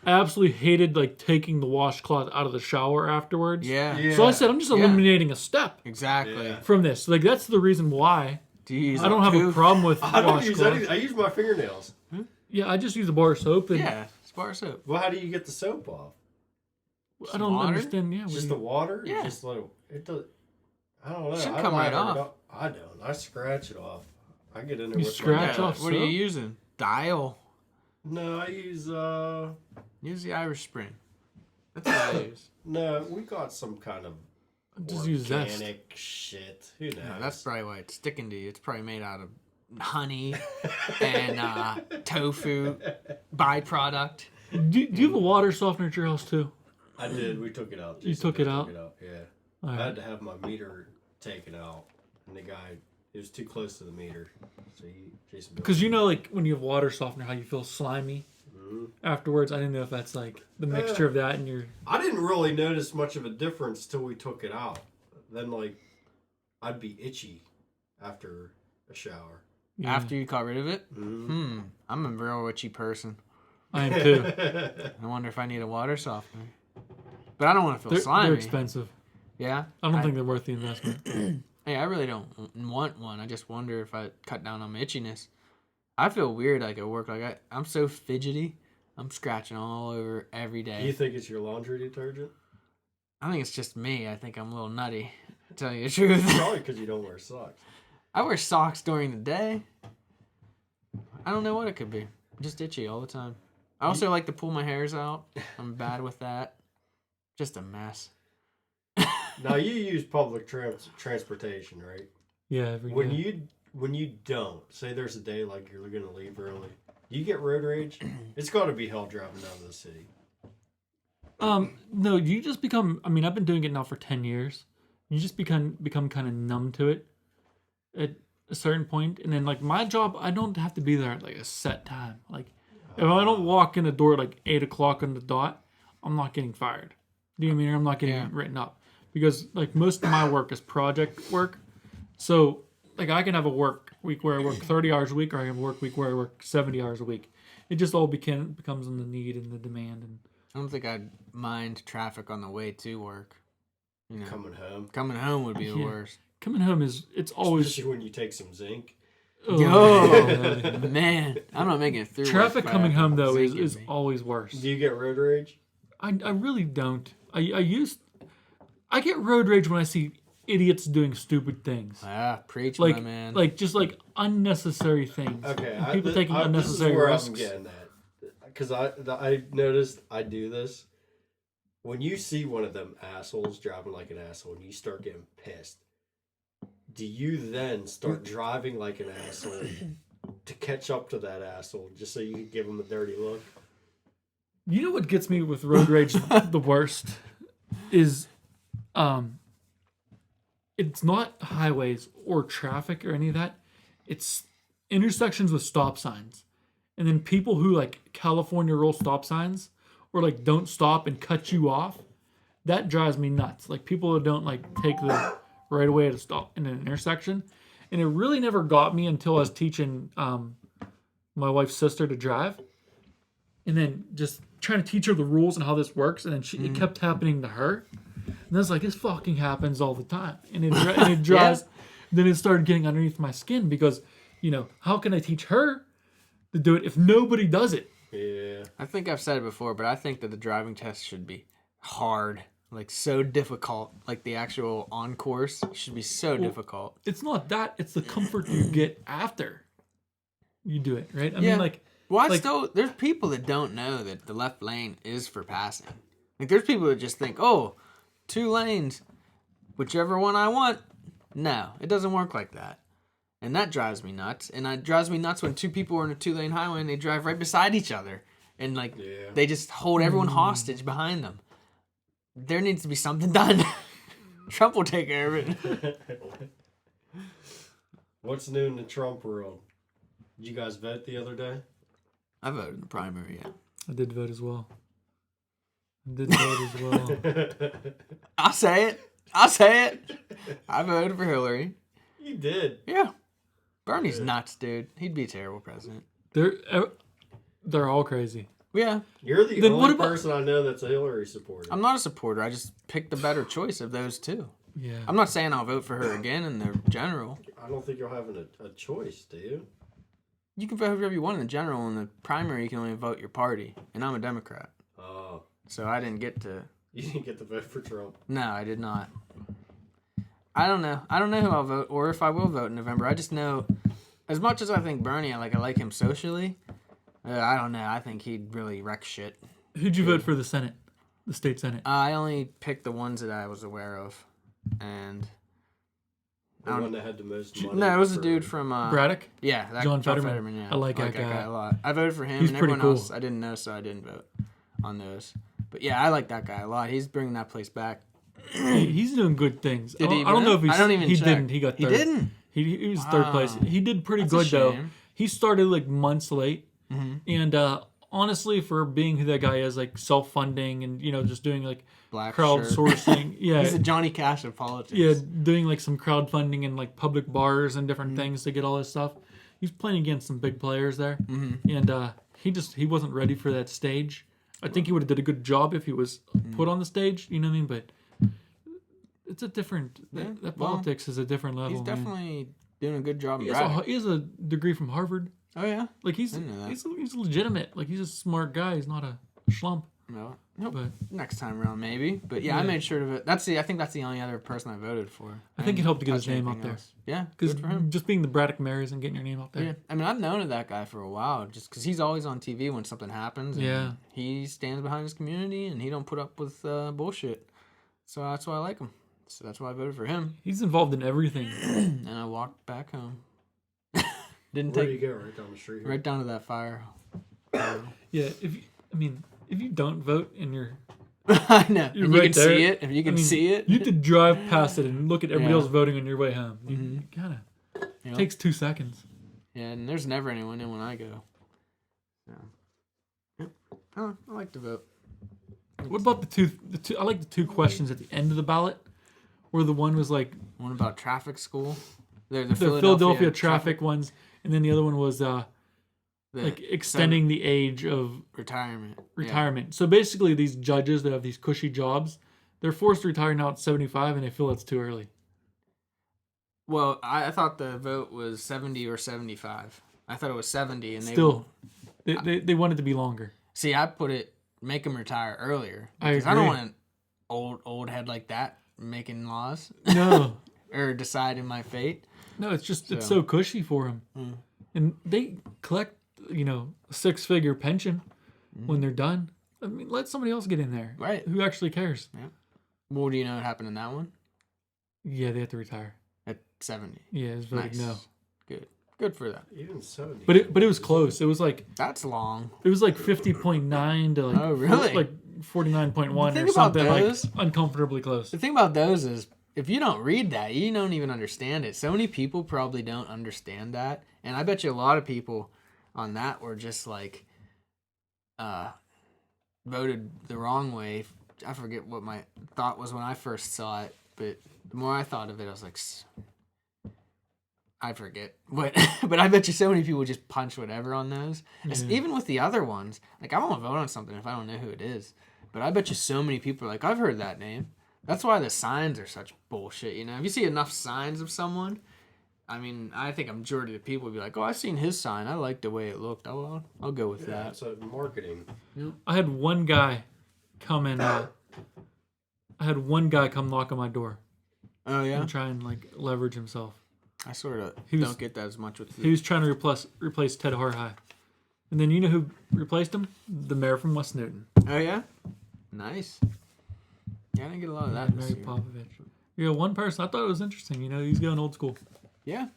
I absolutely hated like taking the washcloth out of the shower afterwards. Yeah. So I said I'm just eliminating a step Exactly. Yeah. from this. Like that's the reason why Do you use I don't have a problem with I don't use washcloth. anything. I use my fingernails. Yeah, I just use a bar of soap. And Yeah, it's bar soap. Well, how do you get the soap off? I don't water? understand. Yeah, Just the water? Yeah. Just let it does. I don't know. Should I come right lather it off. up. I don't. I scratch it off. I get in there You with scratch my off What are you soap? using? Dial. No, I use Use the Irish Spring. That's what I use. no. We got some kind of Just use Zest. organic shit. Who knows? Yeah, that's probably why it's sticking to you. It's probably made out of honey and tofu byproduct. Do you have a water softener at your house too? I did. We took it out. You took it out? Yeah. All I right. had to have my meter taken out, and the guy, it was too close to the meter, so Jason. Because you know, like when you have water softener, how you feel slimy Mhm. afterwards. I didn't know if that's like the mixture of that and your. I didn't really notice much of a difference till we took it out. Then like, I'd be itchy after a shower. Yeah, After you got rid of it? Mm-hmm. I'm a real itchy person. I am too. I wonder if I need a water softener. But I don't want to feel slimy. They're expensive. Yeah? I don't think they're worth the investment. Hey, I really don't want one. I just wonder if I cut down on my itchiness. I feel weird like at work. Like I'm so fidgety. I'm scratching all over every day. You think it's your laundry detergent? I think it's just me. I think I'm a little nutty, to tell you the truth. Probably because you don't wear socks. I wear socks during the day. I don't know what it could be. I'm just itchy all the time. I also like to pull my hairs out. I'm bad with that. Just a mess. Now you use public transportation, right? Yeah, every When day. you don't, say there's a day like you're gonna leave early, do you get road rage? It's got to be hell driving down to the city. No, you just become. I mean, I've been doing it now for 10 years. You just become kind of numb to it at a certain point, and then like my job, I don't have to be there at like a set time. Like if I don't walk in the door at like 8:00 on the dot, I'm not getting fired. Do you know what I mean? I'm not getting written up because like most of my work is project work. So like I can have a work week where I work 30 hours a week, or I can have a work week where I work 70 hours a week. It just all becomes on the need and the demand. And I don't think I'd mind traffic on the way to work. You know, Coming home would be the worst. Coming home it's always especially when you take some zinc. Yo, man, I'm not making it through. Traffic coming home though is always worse. Do you get road rage? I really don't. I get road rage when I see idiots doing stupid things. Preach, like, my man. Like just like unnecessary things. Okay, People taking unnecessary this is where risks. I'm getting at. Because I noticed I do this. When you see one of them assholes driving like an asshole and you start getting pissed, do you then start driving like an asshole to catch up to that asshole just so you can give him a dirty look? You know what gets me with road rage the worst is it's not highways or traffic or any of that. It's intersections with stop signs. And then people who like California roll stop signs or like don't stop and cut you off. That drives me nuts. Like people who don't like take the right away to stop in an intersection. And it really never got me until I was teaching my wife's sister to drive. And then just trying to teach her the rules and how this works. And then it kept happening to her. And I was like, this fucking happens all the time. And it drives. Then it started getting underneath my skin because, you know, how can I teach her to do it if nobody does it? Yeah. I think I've said it before, but I think that the driving test should be hard. Like, so difficult. Like, the actual on-course should be so difficult. It's not that. It's the comfort you get after you do it, right? I mean, like... Well, there's people that don't know that the left lane is for passing. Like, there's people that just think, oh, 2 lanes, whichever one I want. No, it doesn't work like that. And that drives me nuts. And it drives me nuts when 2 people are in a 2-lane highway and they drive right beside each other. And, like, they just hold everyone hostage behind them. There needs to be something done. Trump will take care of it. What's new in the Trump world? Did you guys vote the other day? I voted in the primary, yeah. I did vote as well. I'll say it. I voted for Hillary. You did? Yeah. Bernie's nuts, dude. He'd be a terrible president. They're all crazy. Yeah. You're the only person I know that's a Hillary supporter. I'm not a supporter. I just picked the better choice of those 2. Yeah. I'm not saying I'll vote for her again in the general. I don't think you're having a choice, do you? You can vote whoever you want in the general. In the primary, you can only vote your party. And I'm a Democrat. Oh. So I didn't get to... You didn't get to vote for Trump? No, I did not. I don't know. I don't know who I'll vote or if I will vote in November. I just know, as much as I think Bernie, I like him socially, I don't know. I think he'd really wreck shit. Who'd you vote for the Senate? The state Senate? I only picked the ones that I was aware of. And... The one that had the most money? No, it was a dude from... Braddock? Yeah, John John Fetterman. Fetterman, yeah. I like that guy a lot. I voted for him, He's and pretty everyone cool. else I didn't know, so I didn't vote on those. But yeah, I like that guy a lot. He's bringing that place back. He's doing good things. Did he I don't know if I don't even he check. didn't. He got third. He didn't? He was third place. He did pretty That's a good, though. shame. He started, like, months late. Mm-hmm. And honestly, for being who that guy is, like, self-funding and, you know, just doing, like, Black crowdsourcing. Yeah. He's a Johnny Cash of politics. Yeah, doing, like, some crowdfunding and, like, public bars and different things to get all this stuff. He's playing against some big players there. Mm-hmm. And he wasn't ready for that stage. I think he would have did a good job if he was put on the stage, you know what I mean? But it's a different... That politics is a different level. He's definitely doing a good job. He has a degree from Harvard. Oh, yeah? Like, he's legitimate. Like, he's a smart guy. He's not a schlump. No. Nope. But next time around, maybe. But yeah, I made sure to vote. I think that's the only other person I voted for. I think it helped to get his name out there. Yeah, because good for him. Just being the Braddock Marys and getting your name out there. Yeah, I mean, I've known of that guy for a while, just because he's always on TV when something happens. And yeah, he stands behind his community and he don't put up with bullshit. So that's why I like him. So that's why I voted for him. He's involved in everything. And I walked back home. Where do you go? Right down the street. Right down to that fire. Yeah, if you don't vote and you're I know. You're and right you can there. see it. If you can see it. You have to drive past it and look at everybody else voting on your way home. You kind of takes 2 seconds. Yeah, and there's never anyone in when I go. So, yep. I like to vote. What about the two? I like the 2 questions at the end of the ballot, where the one was like one about traffic school. They're the Philadelphia traffic ones, and then the other one was like extending the age of retirement. Retirement. So basically, these judges that have these cushy jobs, they're forced to retire now at 75, and they feel it's too early. Well, I thought the vote was 70 or 75. I thought it was 70, and they want it to be longer. See, I put it make them retire earlier I because agree. I don't want an old head like that making laws. No, or deciding my fate. no, it's just it's so cushy for them, and they collect a 6-figure pension when they're done. I mean, let somebody else get in there, Right? Who actually cares? Yeah. Well, do you know what happened in that one? Yeah, they have to retire. At 70. Yeah, it's voted no. Good for them. Even 70. But it was close. It was like That's long. It was like 50.9 to like Oh, really? like 49.1 The or thing something about like those- uncomfortably close. The thing about those is, if you don't read that, you don't even understand it. So many people probably don't understand that, and I bet you a lot of people on that were just like, voted the wrong way. I forget what my thought was when I first saw it, but the more I thought of it, I was like, I forget. But but I bet you so many people just punch whatever on those. Even with the other ones, like I won't vote on something if I don't know who it is. But I bet you so many people are like, I've heard that name. That's why the signs are such bullshit, you know? If you see enough signs of someone, I mean, I think a majority of the people would be like, oh, I've seen his sign. I like the way it looked. Oh, I'll go with that. It's a marketing. I had one guy come in. I had one guy come knock on my door Oh, yeah? and try and like leverage himself. I sort of was- don't get that as much with He was trying to replace Ted Harhigh. And then you know who replaced him? The mayor from West Newton. Oh, yeah? Nice. Yeah, I didn't get a lot of that this Mary year. Popovich. Yeah, one person. I thought it was interesting. He's going old school. Yeah.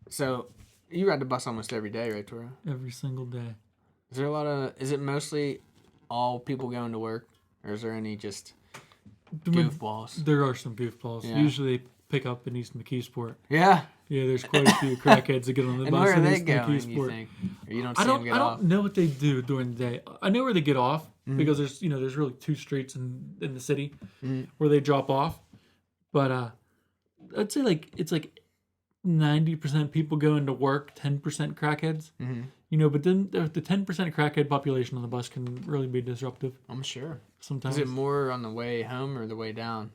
So, you ride the bus almost every day, right, Torro? Every single day. Is there a lot of... Is it mostly all people going to work? Or is there any just goofballs? There are some goofballs. Yeah. Usually they pick up in East McKeesport. Yeah. Yeah, there's quite a few crackheads that get on the And bus where are in they East going, you McKeesport. think? Or you don't see I them get off? don't know what they do during the day. I know where they get off because there's really 2 streets in the city where they drop off. But I'd say it's like 90% people going to work, 10% crackheads. But then the 10% crackhead population on the bus can really be disruptive I'm sure. sometimes. Is it more on the way home or the way down?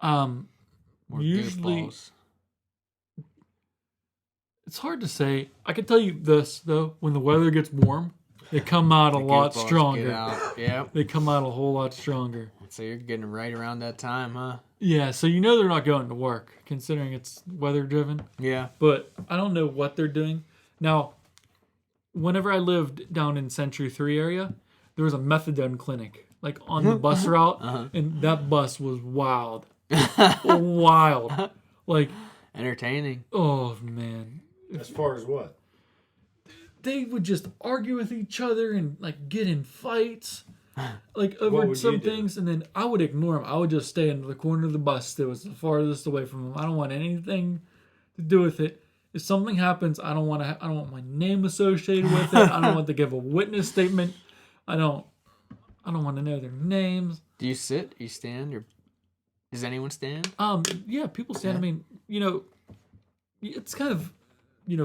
More Usually goofballs. it's hard to say. I can tell you this though: when the weather gets warm, they come out a The lot goofballs stronger. Get out. Yep. They come out a whole lot stronger. So you're getting right around that time, huh? Yeah, so they're not going to work, considering it's weather driven. Yeah. But I don't know what they're doing. Now, whenever I lived down in Century 3 area, there was a methadone clinic, like on the bus route, and that bus was wild. Wild. Like, Entertaining. oh man. As far as what? They would just argue with each other and like get in fights. Like What over would some you do? things, and then I would ignore them. I would just stay in the corner of the bus that was the farthest away from them. I don't want anything to do with it. If something happens, I don't want my name associated with it. I don't want to give a witness statement. I don't want to know their names. Do you sit? You stand? Or does anyone stand? Yeah, people stand. I mean, it's kind of,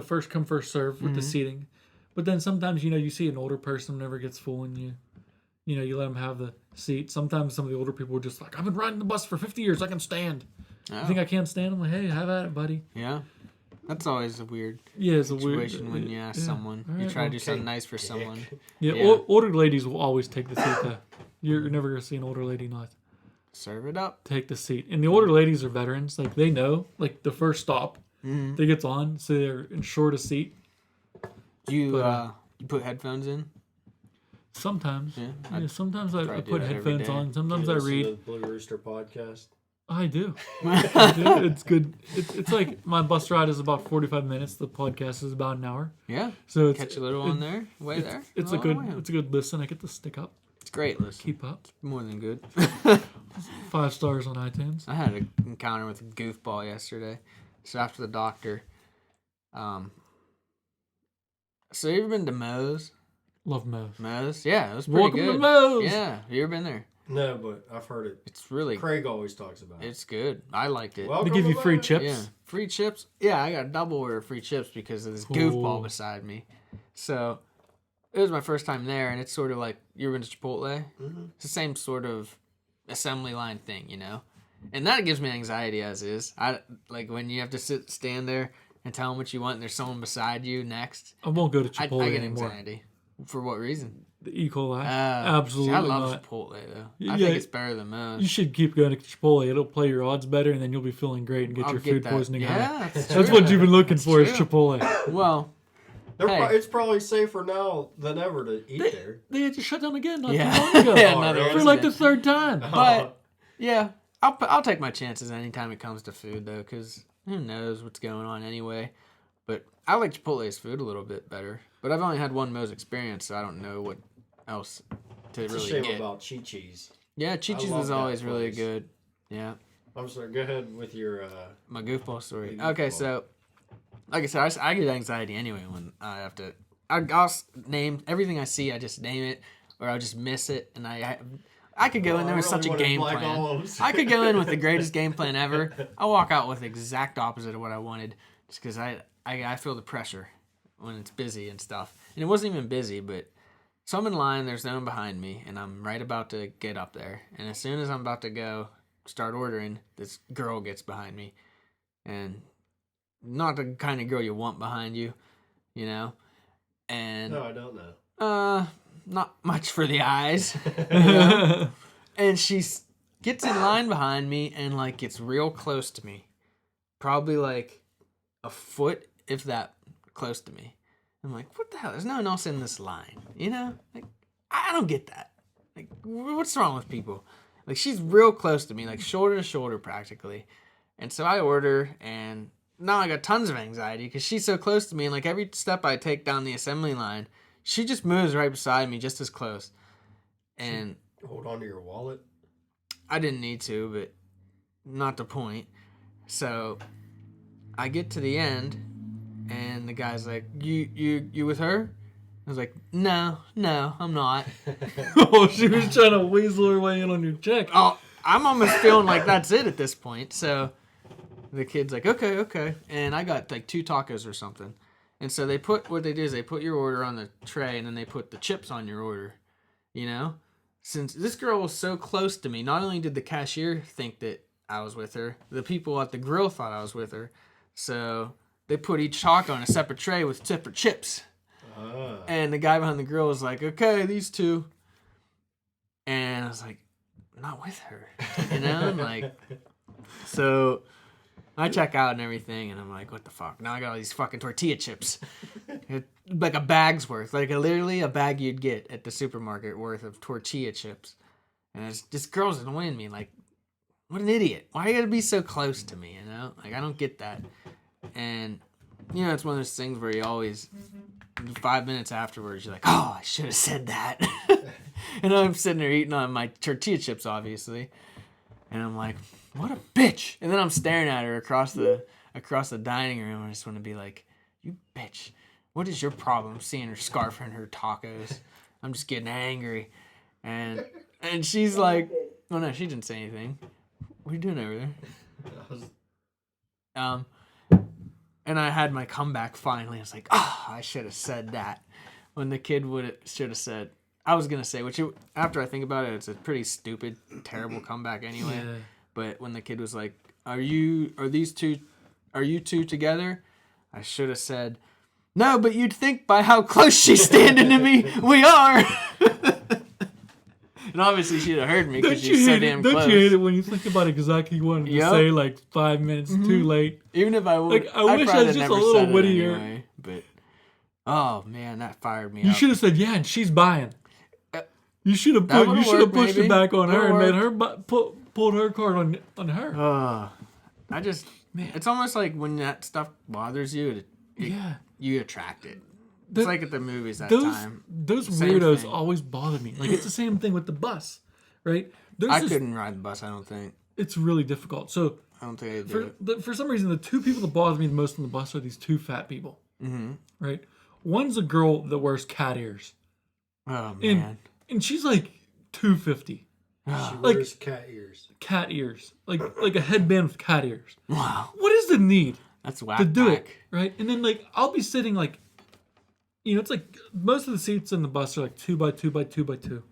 first come first serve with the seating, but then sometimes you see an older person never gets full, and you let them have the seat. Sometimes some of the older people are just like, I've been riding the bus for 50 years. I can stand. Oh. You think I can't stand? I'm like, hey, have at it, buddy. Yeah. That's always a weird Yeah, it's a weird situation when you ask yeah. someone. All You right, try to well, do something nice for someone. Yeah, Yeah. older ladies will always take the seat though. You're never gonna see an older lady not Serve it up. take the seat. And the older ladies are veterans. Like they know, like the first stop they gets on, so they're ensured a seat. Do you But, you put headphones in? Sometimes, Yeah, sometimes try I to do put that every headphones day. on. Sometimes You I listen read. to the Blue Rooster podcast. I do. I do. It's good. It's like my bus ride is about 45 minutes. The podcast is about an hour. Yeah. So it's Catch a little on there, way there. It's Oh, a good. wow. It's a good listen. I get to stick up, It's great. Listen, keep up. more than good. 5 stars on iTunes. I had an encounter with a goofball yesterday. So after the doctor, so you ever been to Moe's? Love Moe's. Moe's? Yeah, it was pretty Welcome good. to Moe's. Yeah, you ever been there? No, but I've heard it. It's really, Craig always talks about it. it's good. I liked it. Welcome They give you to free my- chips. Yeah, free chips. Yeah, I got a double order of free chips because of this goofball beside me. So it was my first time there, and it's sort of like you're in Chipotle. Mm-hmm. It's the same sort of assembly line thing, you know. And that gives me anxiety as is. I like when you have to stand there and tell them what you want, and there's someone beside you next. I won't go to I Chipotle get anymore. anxiety. For what reason? The E. coli. See, Absolutely I love not. Chipotle though. Yeah, I think it's better than most. You should keep going to Chipotle. It'll play your odds better, and then you'll be feeling great and get I'll your get food that. poisoning high. Yeah, That's true. what you've been looking for is true. Chipotle. Well, hey. It's probably safer now than ever to eat there. They had to shut down again not Yeah. too long ago. Yeah, Oh, another really? For like the incident. third time. But yeah, I'll take my chances anytime it comes to food though, because who knows what's going on anyway. But I like Chipotle's food a little bit better. But I've only had one Moe's experience, so I don't know what else to It's a really shame get. about Chi-Chi's. Yeah, Chi-Chi's love was that always really place. good. Yeah, I'm sorry. Go ahead with your. my goofball story. Your Okay, goofball. so like I said, I get anxiety anyway when I have to. I'll name everything I see. I just name it, or I'll just miss it, and I could go in there with such a game plan. I could go in with the greatest game plan ever. I walk out with the exact opposite of what I wanted, just because I feel the pressure when it's busy and stuff. And it wasn't even busy, but so I'm in line. There's no one behind me, and I'm right about to get up there. And as soon as I'm about to go start ordering, this girl gets behind me, and not the kind of girl you want behind you, you know. And No, I don't know. not much for the eyes. You know? And she gets in line behind me and like gets real close to me, probably like a foot, if that, close to me. I'm like, what the hell? There's no one else in this line, you know? Like, I don't get that. Like, what's wrong with people? Like, she's real close to me, like shoulder to shoulder practically. And so I order, and now I got tons of anxiety because she's so close to me, and like every step I take down the assembly line, she just moves right beside me, just as close. And Hold on to your wallet. I didn't need to, but not the point. So I get to the end, and the guy's like, "You with her?" I was like, "No, I'm not." Oh, she was trying to weasel her way in on your check. Oh, I'm almost feeling like that's it at this point. So the kid's like, okay. And I got like 2 tacos or something. And so they put your order on the tray, and then they put the chips on your order, you know? Since this girl was so close to me, not only did the cashier think that I was with her, the people at the grill thought I was with her. So they put each taco on a separate tray with separate chips. And the guy behind the grill was like, okay, these 2. And I was like, I'm not with her, you know? And like, so I check out and everything, and I'm like, what the fuck? Now I got all these fucking tortilla chips. Like a bag's worth. Like literally a bag you'd get at the supermarket worth of tortilla chips. And it's this girl's annoying me. Like, what an idiot. Why you gotta be so close to me, you know? Like, I don't get that. And, you know, it's one of those things where you always, 5 minutes afterwards, you're like, oh, I should have said that. And I'm sitting there eating on my tortilla chips, obviously. And I'm like, what a bitch. And then I'm staring at her across the dining room. I just want to be like, you bitch. What is your problem seeing her scarf and her tacos? I'm just getting angry. And she's like, oh no, she didn't say anything. What are you doing over there? And I had my comeback finally. I was like, I should have said that. When the kid should have said, I was going to say, after I think about it, it's a pretty stupid, terrible comeback anyway. Yeah. But when the kid was like, are you two together? I should have said, no, but you'd think by how close she's standing to me, we are. And obviously she'd have heard me because she's so damn close. Don't you hate it when you think about exactly what you wanted to say like 5 minutes too late? Even if I would, Like, I wish I was just a little wittier. Anyway, but oh man, that fired me You up. should have said, yeah, and she's buying. You should have That would've worked, pushed maybe. it back on her and Would've made her pulled her card on her. I just, man, it's almost like when that stuff bothers you, Yeah. you attract it. It's like at the movies that Those time. weirdos thing. always bother me. Like, it's the same thing with the bus, right? I couldn't ride the bus. I don't think. It's really difficult. So I don't think I could do it. for some reason, the 2 people that bother me the most on the bus are these 2 fat people, right? One's a girl that wears cat ears, Oh man. and she's like 250. She Like- wears cat ears. Cat ears, like a headband with cat ears. Wow. What is the need That's whack. to do it, right? And then like I'll be sitting like, it's like most of the seats in the bus are like 2 by 2 by 2 by 2.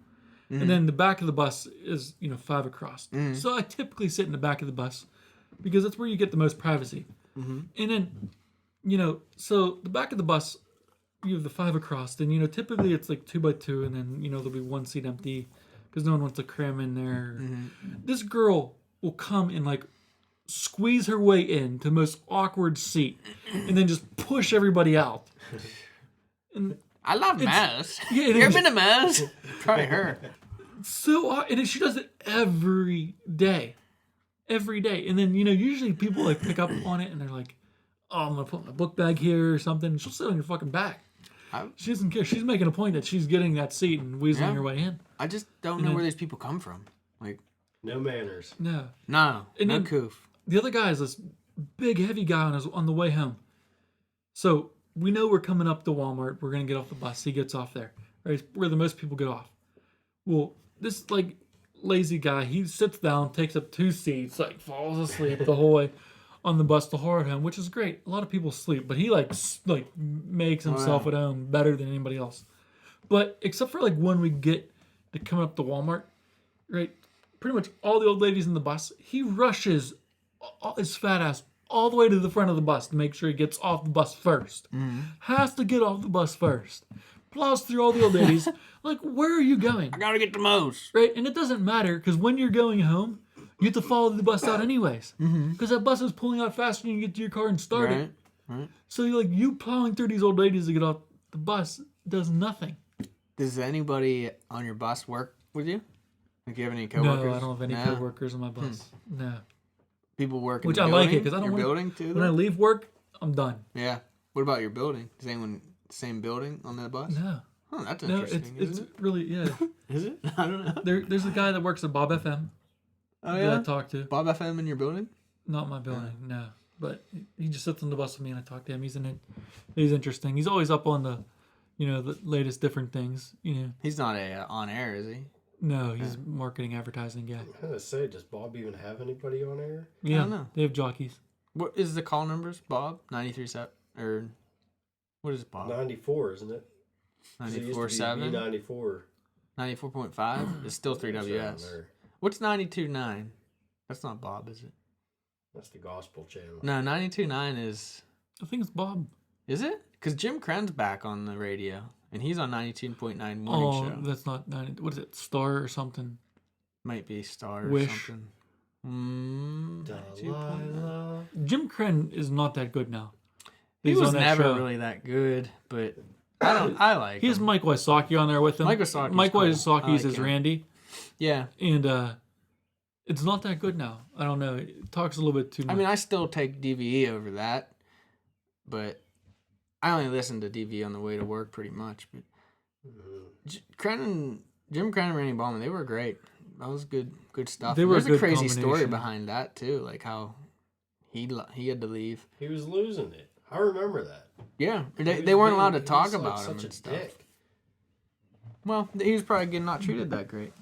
And then the back of the bus is 5 across. So I typically sit in the back of the bus because that's where you get the most privacy. And then so the back of the bus, you have the 5 across. Then typically it's like 2 by 2, and then there'll be one seat empty because no one wants to cram in there. This girl will come and like squeeze her way in to the most awkward seat, and then just push everybody out. And I love mess. yeah, You ever been to mess? Probably her. and she does it every day, and then usually people like pick up on it and they're like, "Oh, I'm gonna put my book bag here or something." She'll sit on your fucking back. She doesn't care. She's making a point that she's getting that seat and weaseling her way in. I just don't know where these people come from. Like, No manners. No. no then- coof. The other guy is this big, heavy guy on the way home. So we know we're coming up to Walmart. We're gonna get off the bus. He gets off there, right? Where the most people get off. Well, this like lazy guy, he sits down, takes up 2 seats, like falls asleep the whole way on the bus to home, which is great. A lot of people sleep, but he like makes himself at home better than anybody else. But except for like when we get to coming up to Walmart, right? Pretty much all the old ladies in the bus, he rushes his fat ass all the way to the front of the bus to make sure he gets off the bus first. Has to get off the bus first. Plows through all the old ladies. Like, where are you going? I gotta get the most. Right? And it doesn't matter because when you're going home, you have to follow the bus out anyways. Because that bus is pulling out faster than you get to your car and start it. Right. So you plowing through these old ladies to get off the bus does nothing. Does anybody on your bus work with you? Like, you have any coworkers? No, I don't have any coworkers on my bus. No. People work in Which the I building? like it because I don't your want building too. when I though? leave work, I'm done. Yeah. What about your building? Is anyone same building on that bus? No. Oh, that's No, interesting. it's isn't really, yeah. it? Is it? I don't know. There's a guy that works at Bob FM Oh that yeah. I talk to. Bob FM in your building? Not my building, no. But he just sits on the bus with me and I talk to him. He's interesting. He's always up on the, the latest different things. He's not on air, is he? No, he's a marketing advertising guy. I was gonna say, does Bob even have anybody on air? Yeah, don't know. they have jockeys. What is the call numbers? Bob 93.7 or what is Bob? 94, isn't it? 94.7. 94. 94.5. It's still 3WS. What's 92.9? That's not Bob, is it? That's the gospel channel. No, 92.9 is. I think it's Bob. Is it? Because Jim Cren's back on the radio, and he's on 92.9 morning show. That's not 90. What is it? Star or something? Might be Star or Wish. something. 92.9. Delilah. Jim Crenn is not that good now. He He's was on that never show. really that good, but I like He has him. Mike Wysocki on there with him. Mike Wysocki's Mike cool. Wysocki's I like is him. Randy, Yeah. and it's not that good now. I don't know. It talks a little bit too much. I mean, I still take DVE over that, but I only listen to DVE on the way to work pretty much. But Jim Crenn and Randy Ballman, they were great. That was good stuff. They were There's a good crazy story combination. behind that too, like how he had to leave. He was losing it. I remember that. Yeah, He they was weren't allowed to being- talk he was, about like, him such and a stuff. dick. Well, he was probably getting not treated that great.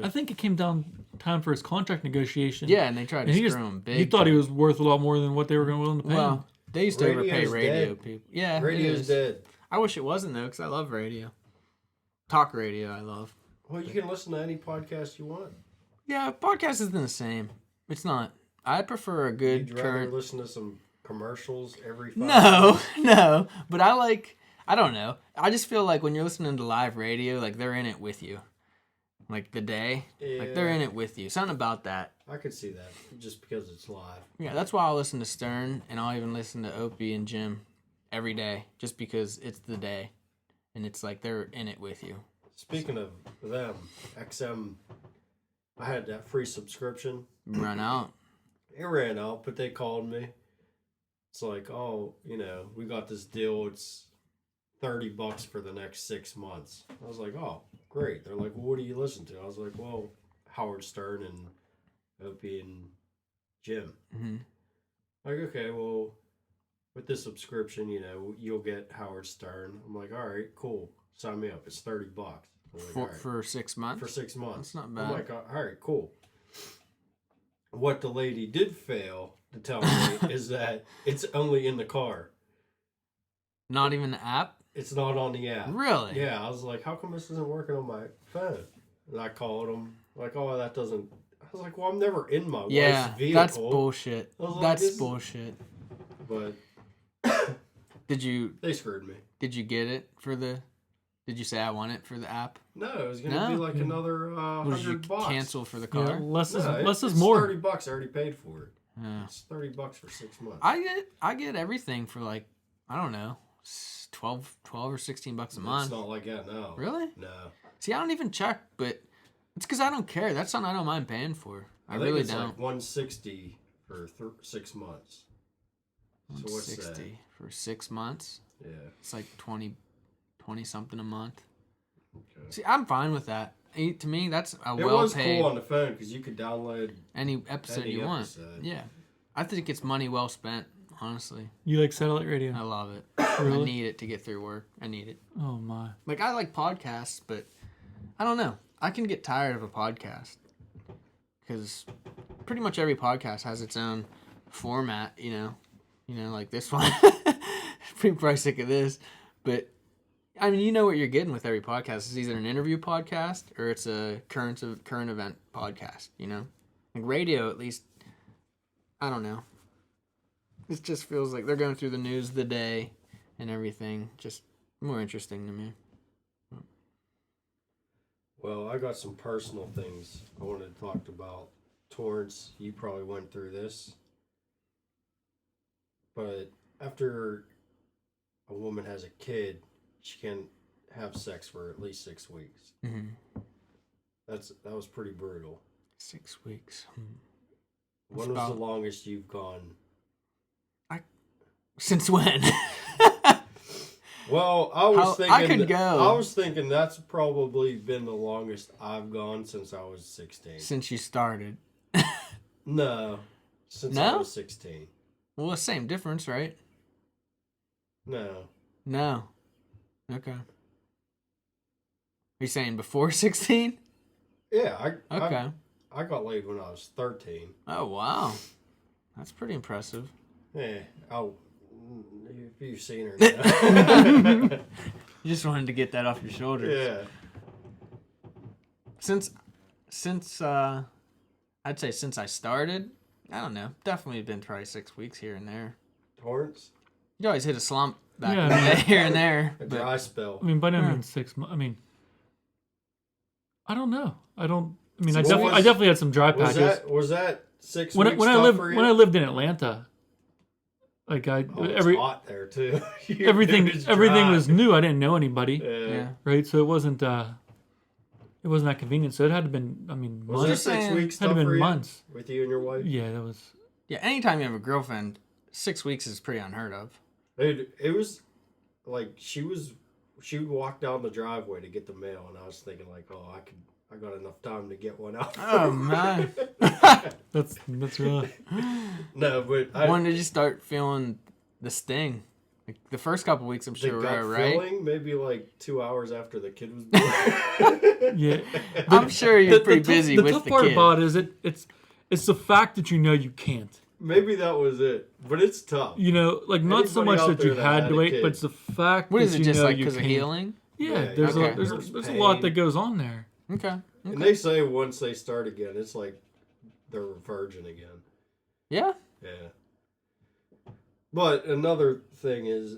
I think it came down time for his contract negotiation. Yeah, and they tried to and screw him big. he thought he was worth a lot more than what they were willing to pay him. Well, they used to overpay Radio's radio dead. people. Yeah, it Radio's is. dead. I wish it wasn't though, because I love radio. Talk radio, I love. Well, you can listen to any podcast you want. Yeah, podcast isn't the same. It's not. I prefer a good You'd rather current. listen to some commercials every 5 No, no. But I don't know. I just feel like when you're listening to live radio, like they're in it with you. Like the day. Like they're Yeah. in it with you. Something about that. I could see that just because it's live. Yeah, that's why I'll listen to Stern and I'll even listen to Opie and Jim every day. Just because it's the day. And it's like they're in it with you. Speaking of them, XM, I had that free subscription. Run out. It ran out, but they called me. It's like, oh, we got this deal. It's $30 for the next 6 months. I was like, oh, great. They're like, well, what do you listen to? I was like, well, Howard Stern and Opie and Jim. Mm-hmm. Like, okay, well, with this subscription, you'll get Howard Stern. I'm like, all right, cool. Sign me up. It's $30. I was like, For, all right. for 6 months? For 6 months. That's not I'm bad. like, all right, cool. What the lady did fail to tell me is that it's only in the car. Not even the app? It's not on the app. Really? Yeah, I was like, how come this isn't working on my phone? And I called them. Like, oh, that doesn't... I was like, well, I'm never in my wife's vehicle. That's bullshit. I was like, That's this- bullshit. But Did you they screwed me. get it for the... Did you say I want it for the app? No, it was going to No? be like another Or did you $100. cancel for the Yeah, car? less is No, less is it's more. $30. I already paid for it. Yeah. It's $30 for 6 months. I get everything for like, I don't know, 12 or 16 bucks a month. It's not like that now. Really? No. See, I don't even check, but it's because I don't care. That's something I don't mind paying for. I think really it's don't. like $160 for 6 months. So what's that? 160 for 6 months. Yeah. It's like 20 something a month. Okay. See, I'm fine with that. To me, that's a It well was paid cool on the phone because you could download any episode any you want. episode. Yeah, I think it's money well spent. Honestly, You like satellite radio? I love it. I Really? need it to get through work. I need it. Oh my. Like I like podcasts, but I don't know. I can get tired of a podcast because pretty much every podcast has its own format. You know, like this one. Pretty probably sick of this, but I mean, you know what you're getting with every podcast. It's either an interview podcast or it's a current event podcast. You know, like radio at least. I don't know. It just feels like they're going through the news of the day and everything. Just more interesting to me. Well, I got some personal things I wanted to talk about. Torrance, you probably went through this. But after a woman has a kid, she can have sex for at least 6 weeks. Mm-hmm. That was pretty brutal. 6 weeks. When was the longest you've gone? Since when? Well, I was thinking I could go. I was thinking that's probably been the longest I've gone since I was 16. Since you started. No. Since No? I was 16. Well, the same difference, right? No. No. Okay. Are you saying before 16? Yeah, Okay. I got laid when I was 13. Oh, wow. That's pretty impressive. Yeah. Oh, if you've seen her now. You just wanted to get that off your shoulders. Yeah. Since I'd say since I started, I don't know. Definitely been probably 6 weeks here and there. Torrance? You always hit a slump back Yeah. in the day, here and there. A But dry spell. I mean, by no Yeah. means 6 months. I mean, I don't know. I mean, So I what definitely had some dry Was patches. that 6 when weeks I tough lived for you? when I lived in Atlanta, like Oh, it's hot there too. everything It's everything dry. was new. I didn't know anybody, yeah. right? So it wasn't that convenient. So it had to have been. I mean, Was that months. 6 saying- weeks Had to tough been for you? months. With you and your wife? Yeah, that was. Yeah, anytime you have a girlfriend, 6 weeks is pretty unheard of. Dude, it was like she would walk down the driveway to get the mail, and I was thinking like, oh, I got enough time to get one out. Oh, man. That's really. No, but When did you start feeling the sting? Like the first couple weeks, I'm the sure, gut right? feeling maybe like 2 hours after the kid was born. Yeah. I'm sure you're pretty busy the with tough the part kid. about it is it's the fact that you know you can't. Maybe that was it, but it's tough. You know, like not so Anybody much out that you there that had had to a wait, kid. but it's the fact What that is it, you just know like you because of can't. healing? Yeah, Yeah, there's okay. there's a lot pain. that goes on there. Okay. And they say once they start again, it's like they're a virgin again. Yeah. Yeah. But another thing is,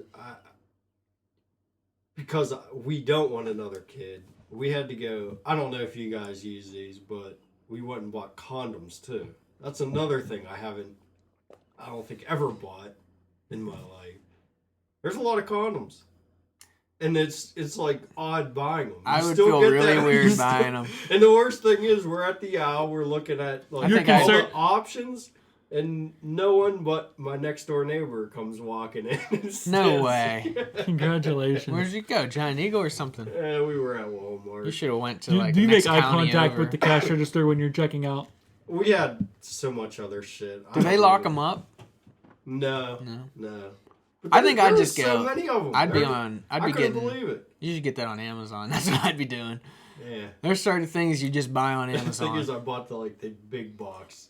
because we don't want another kid, we had to go. I don't know if you guys use these, but we went and bought condoms too. That's another thing I don't think ever bought in my life. There's a lot of condoms. And it's like odd buying them. I would still feel get really that. weird You still- buying them. And the worst thing is, we're at the aisle, we're looking at like You're all concerned- the options, and no one but my next door neighbor comes walking in. And No says- way. Congratulations. Where'd you go? Giant Eagle or something? We were at Walmart. You should have went to do like do you the next make eye county contact over. with the cash register when you're checking out? We had so much other shit. Do they lock them up? No. No. No. I think I'd just so go. many of them. I'd be on. I'd I be couldn't getting. believe it. You should get that on Amazon. That's what I'd be doing. Yeah. There's certain things you just buy on The thing Amazon. is, I bought the big box,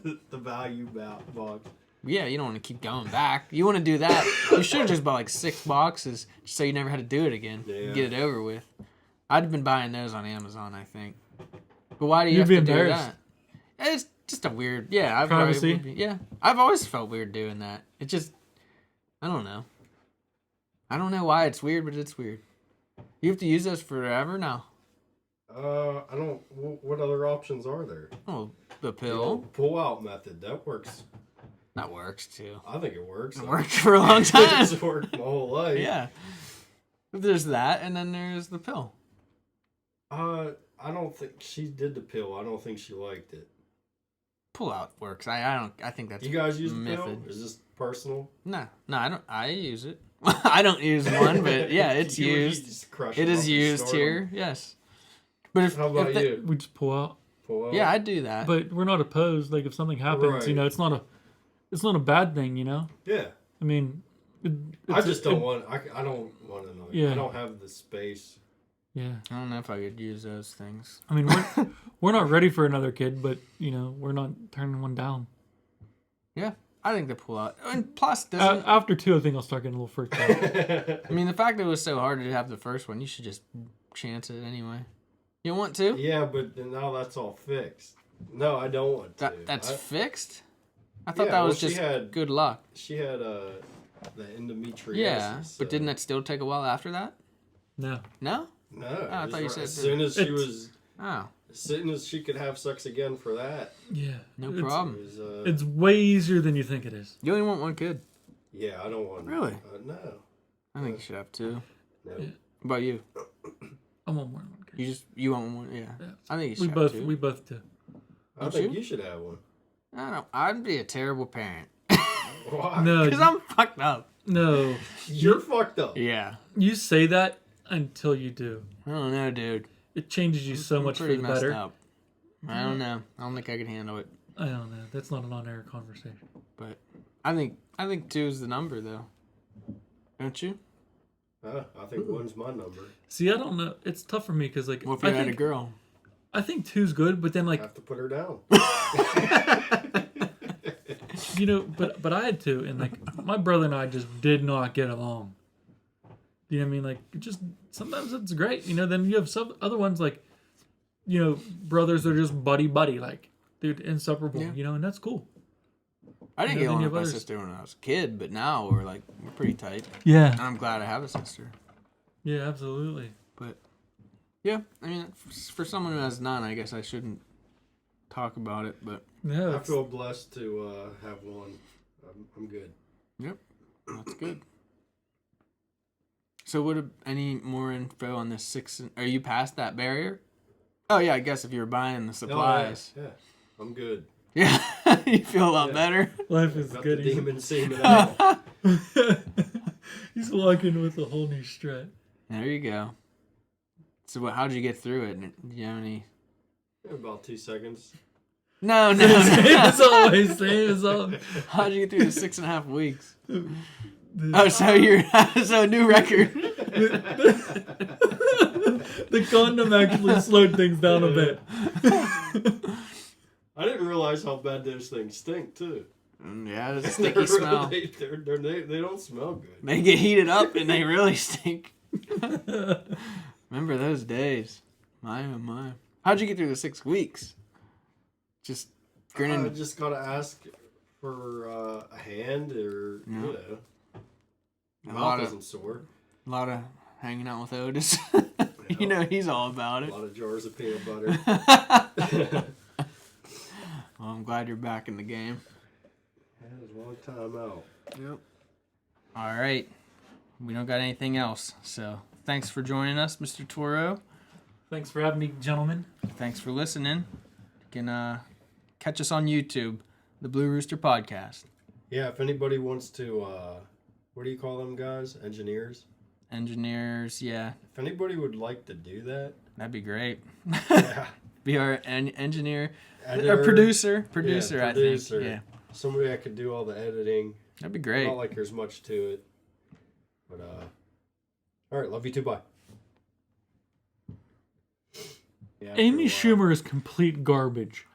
the value box. Yeah, you don't want to keep going back. You want to do that. You should have just bought like 6 boxes just so you never had to do it again. Yeah. Get it over with. I'd have been buying those on Amazon, I think. But why do you You'd have be to do embarrassed. that? It's just a weird. Yeah, I've Privacy? yeah, I've always felt weird doing that. It just, I don't know. I don't know why it's weird, but it's weird. You have to use those forever now. I don't. What other options are there? Oh, the The pill. old pull-out method that works. That works too. I think it works. It worked for a long time. It's worked my whole life. Yeah. But there's that, and then there's the pill. I don't think she did the pill. I don't think she liked it. Pull out works. I think that's You guys use the method. pill? Is this personal? No, I don't. I use it. I don't use one, but yeah, it's You used. just crush It them is up and used snort here. them. Yes. But if, How about if they- you? We just pull out. Pull out? yeah, I do that. But we're not opposed. Like if something happens, Right. you know, it's not a bad thing, you know. Yeah. I mean, I just don't want. I don't want another. Yeah. I don't have the space. Yeah. I don't know if I could use those things. I mean, we're not ready for another kid, but you know, we're not turning one down. Yeah, I think the pull out. And plus, doesn't After 2, I think I'll start getting a little freaked out. I mean the fact that it was so hard to have the first one, you should just chance it anyway. You want to? Yeah, but now that's all fixed. No, I don't want to. That's I- fixed. I thought Yeah, that well, was she just had- good luck. She had the endometriosis. Yeah, so- but didn't that still take a while after that? No. No. No, I it was thought you right- said as that. soon as she It's- was, Oh, as soon as she could have sex again for that, Yeah. no It's- it problem. was. It's way easier than you think it is. You only want one kid. Yeah, I don't want. Really? No. I think you should have 2. No. Yeah. What about you? I want more than one kid. You want one? Yeah. Yeah. I think you should We have both 2. we both do. I Don't think you? you should have one. I don't. I'd be a terrible parent. Why? No, Because I'm fucked up. no. You're fucked up. Yeah. You say that until you do. I don't know, dude. It changes you so I'm much for pretty the messed better. up. I don't know. I don't think I could handle it. I don't know. That's not an on-air conversation. But I think 2 is the number though. Don't you? I think one's my number. See, I don't know. It's tough for me because like Well, if you I had a think, girl. I think 2's good, but then I like have to put her down. you know, but I had 2, and like my brother and I just did not get along. You know what I mean? Like it just sometimes it's great, you know. Then you have some other ones like, you know, brothers that are just buddy, like they're inseparable, Yeah. you know, and that's cool. I didn't Yeah, get then along you with my have others. sister when I was a kid, but now we're pretty tight. Yeah, And I'm glad I have a sister. yeah, absolutely. But yeah, I mean, for someone who has none, I guess I shouldn't talk about it. But Yeah, I it's- feel blessed to have one. I'm good. yep, that's good. So, any more info on this 6? Are you past that barrier? Oh yeah, I guess if you were buying the supplies, Yeah, I'm good. yeah, you feel a lot Yeah. better. life is Got good. the demon semen out. He's walking with a whole new strut. There you go. So, how'd you get through it? Do you have any? About 2 seconds. No, no. Same as always. Same as always. How'd you get through the 6.5 weeks? Oh, so you're so new record. The condom actually slowed things down a bit. I didn't realize how bad those things stink too. Yeah, there's a sticky smell. They don't smell good. They get heated up and they really stink. Remember those days? My oh my. How'd you get through the 6 weeks? Just I grinning. just gotta ask for a hand or Yeah. you know. A Mouth lot of- isn't sore. A lot of hanging out with Otis. You know he's all about A it. lot of jars of peanut butter. Well, I'm glad you're back in the game. That was a long time out. Yep. All right. We don't got anything else. So thanks for joining us, Mr. Torro. Thanks for having me, gentlemen. Thanks for listening. You can catch us on YouTube, the Blue Rooster Podcast. Yeah, if anybody wants to, what do you call them guys? Engineers? Engineers, yeah, If anybody would like to do that, that'd be great. yeah. Be our engineer, Editor, or producer, producer. I think. Yeah, Somebody that could do all the editing. that'd be great. Not like there's much to it. But all right, love you too. Bye. Amy Schumer is complete garbage.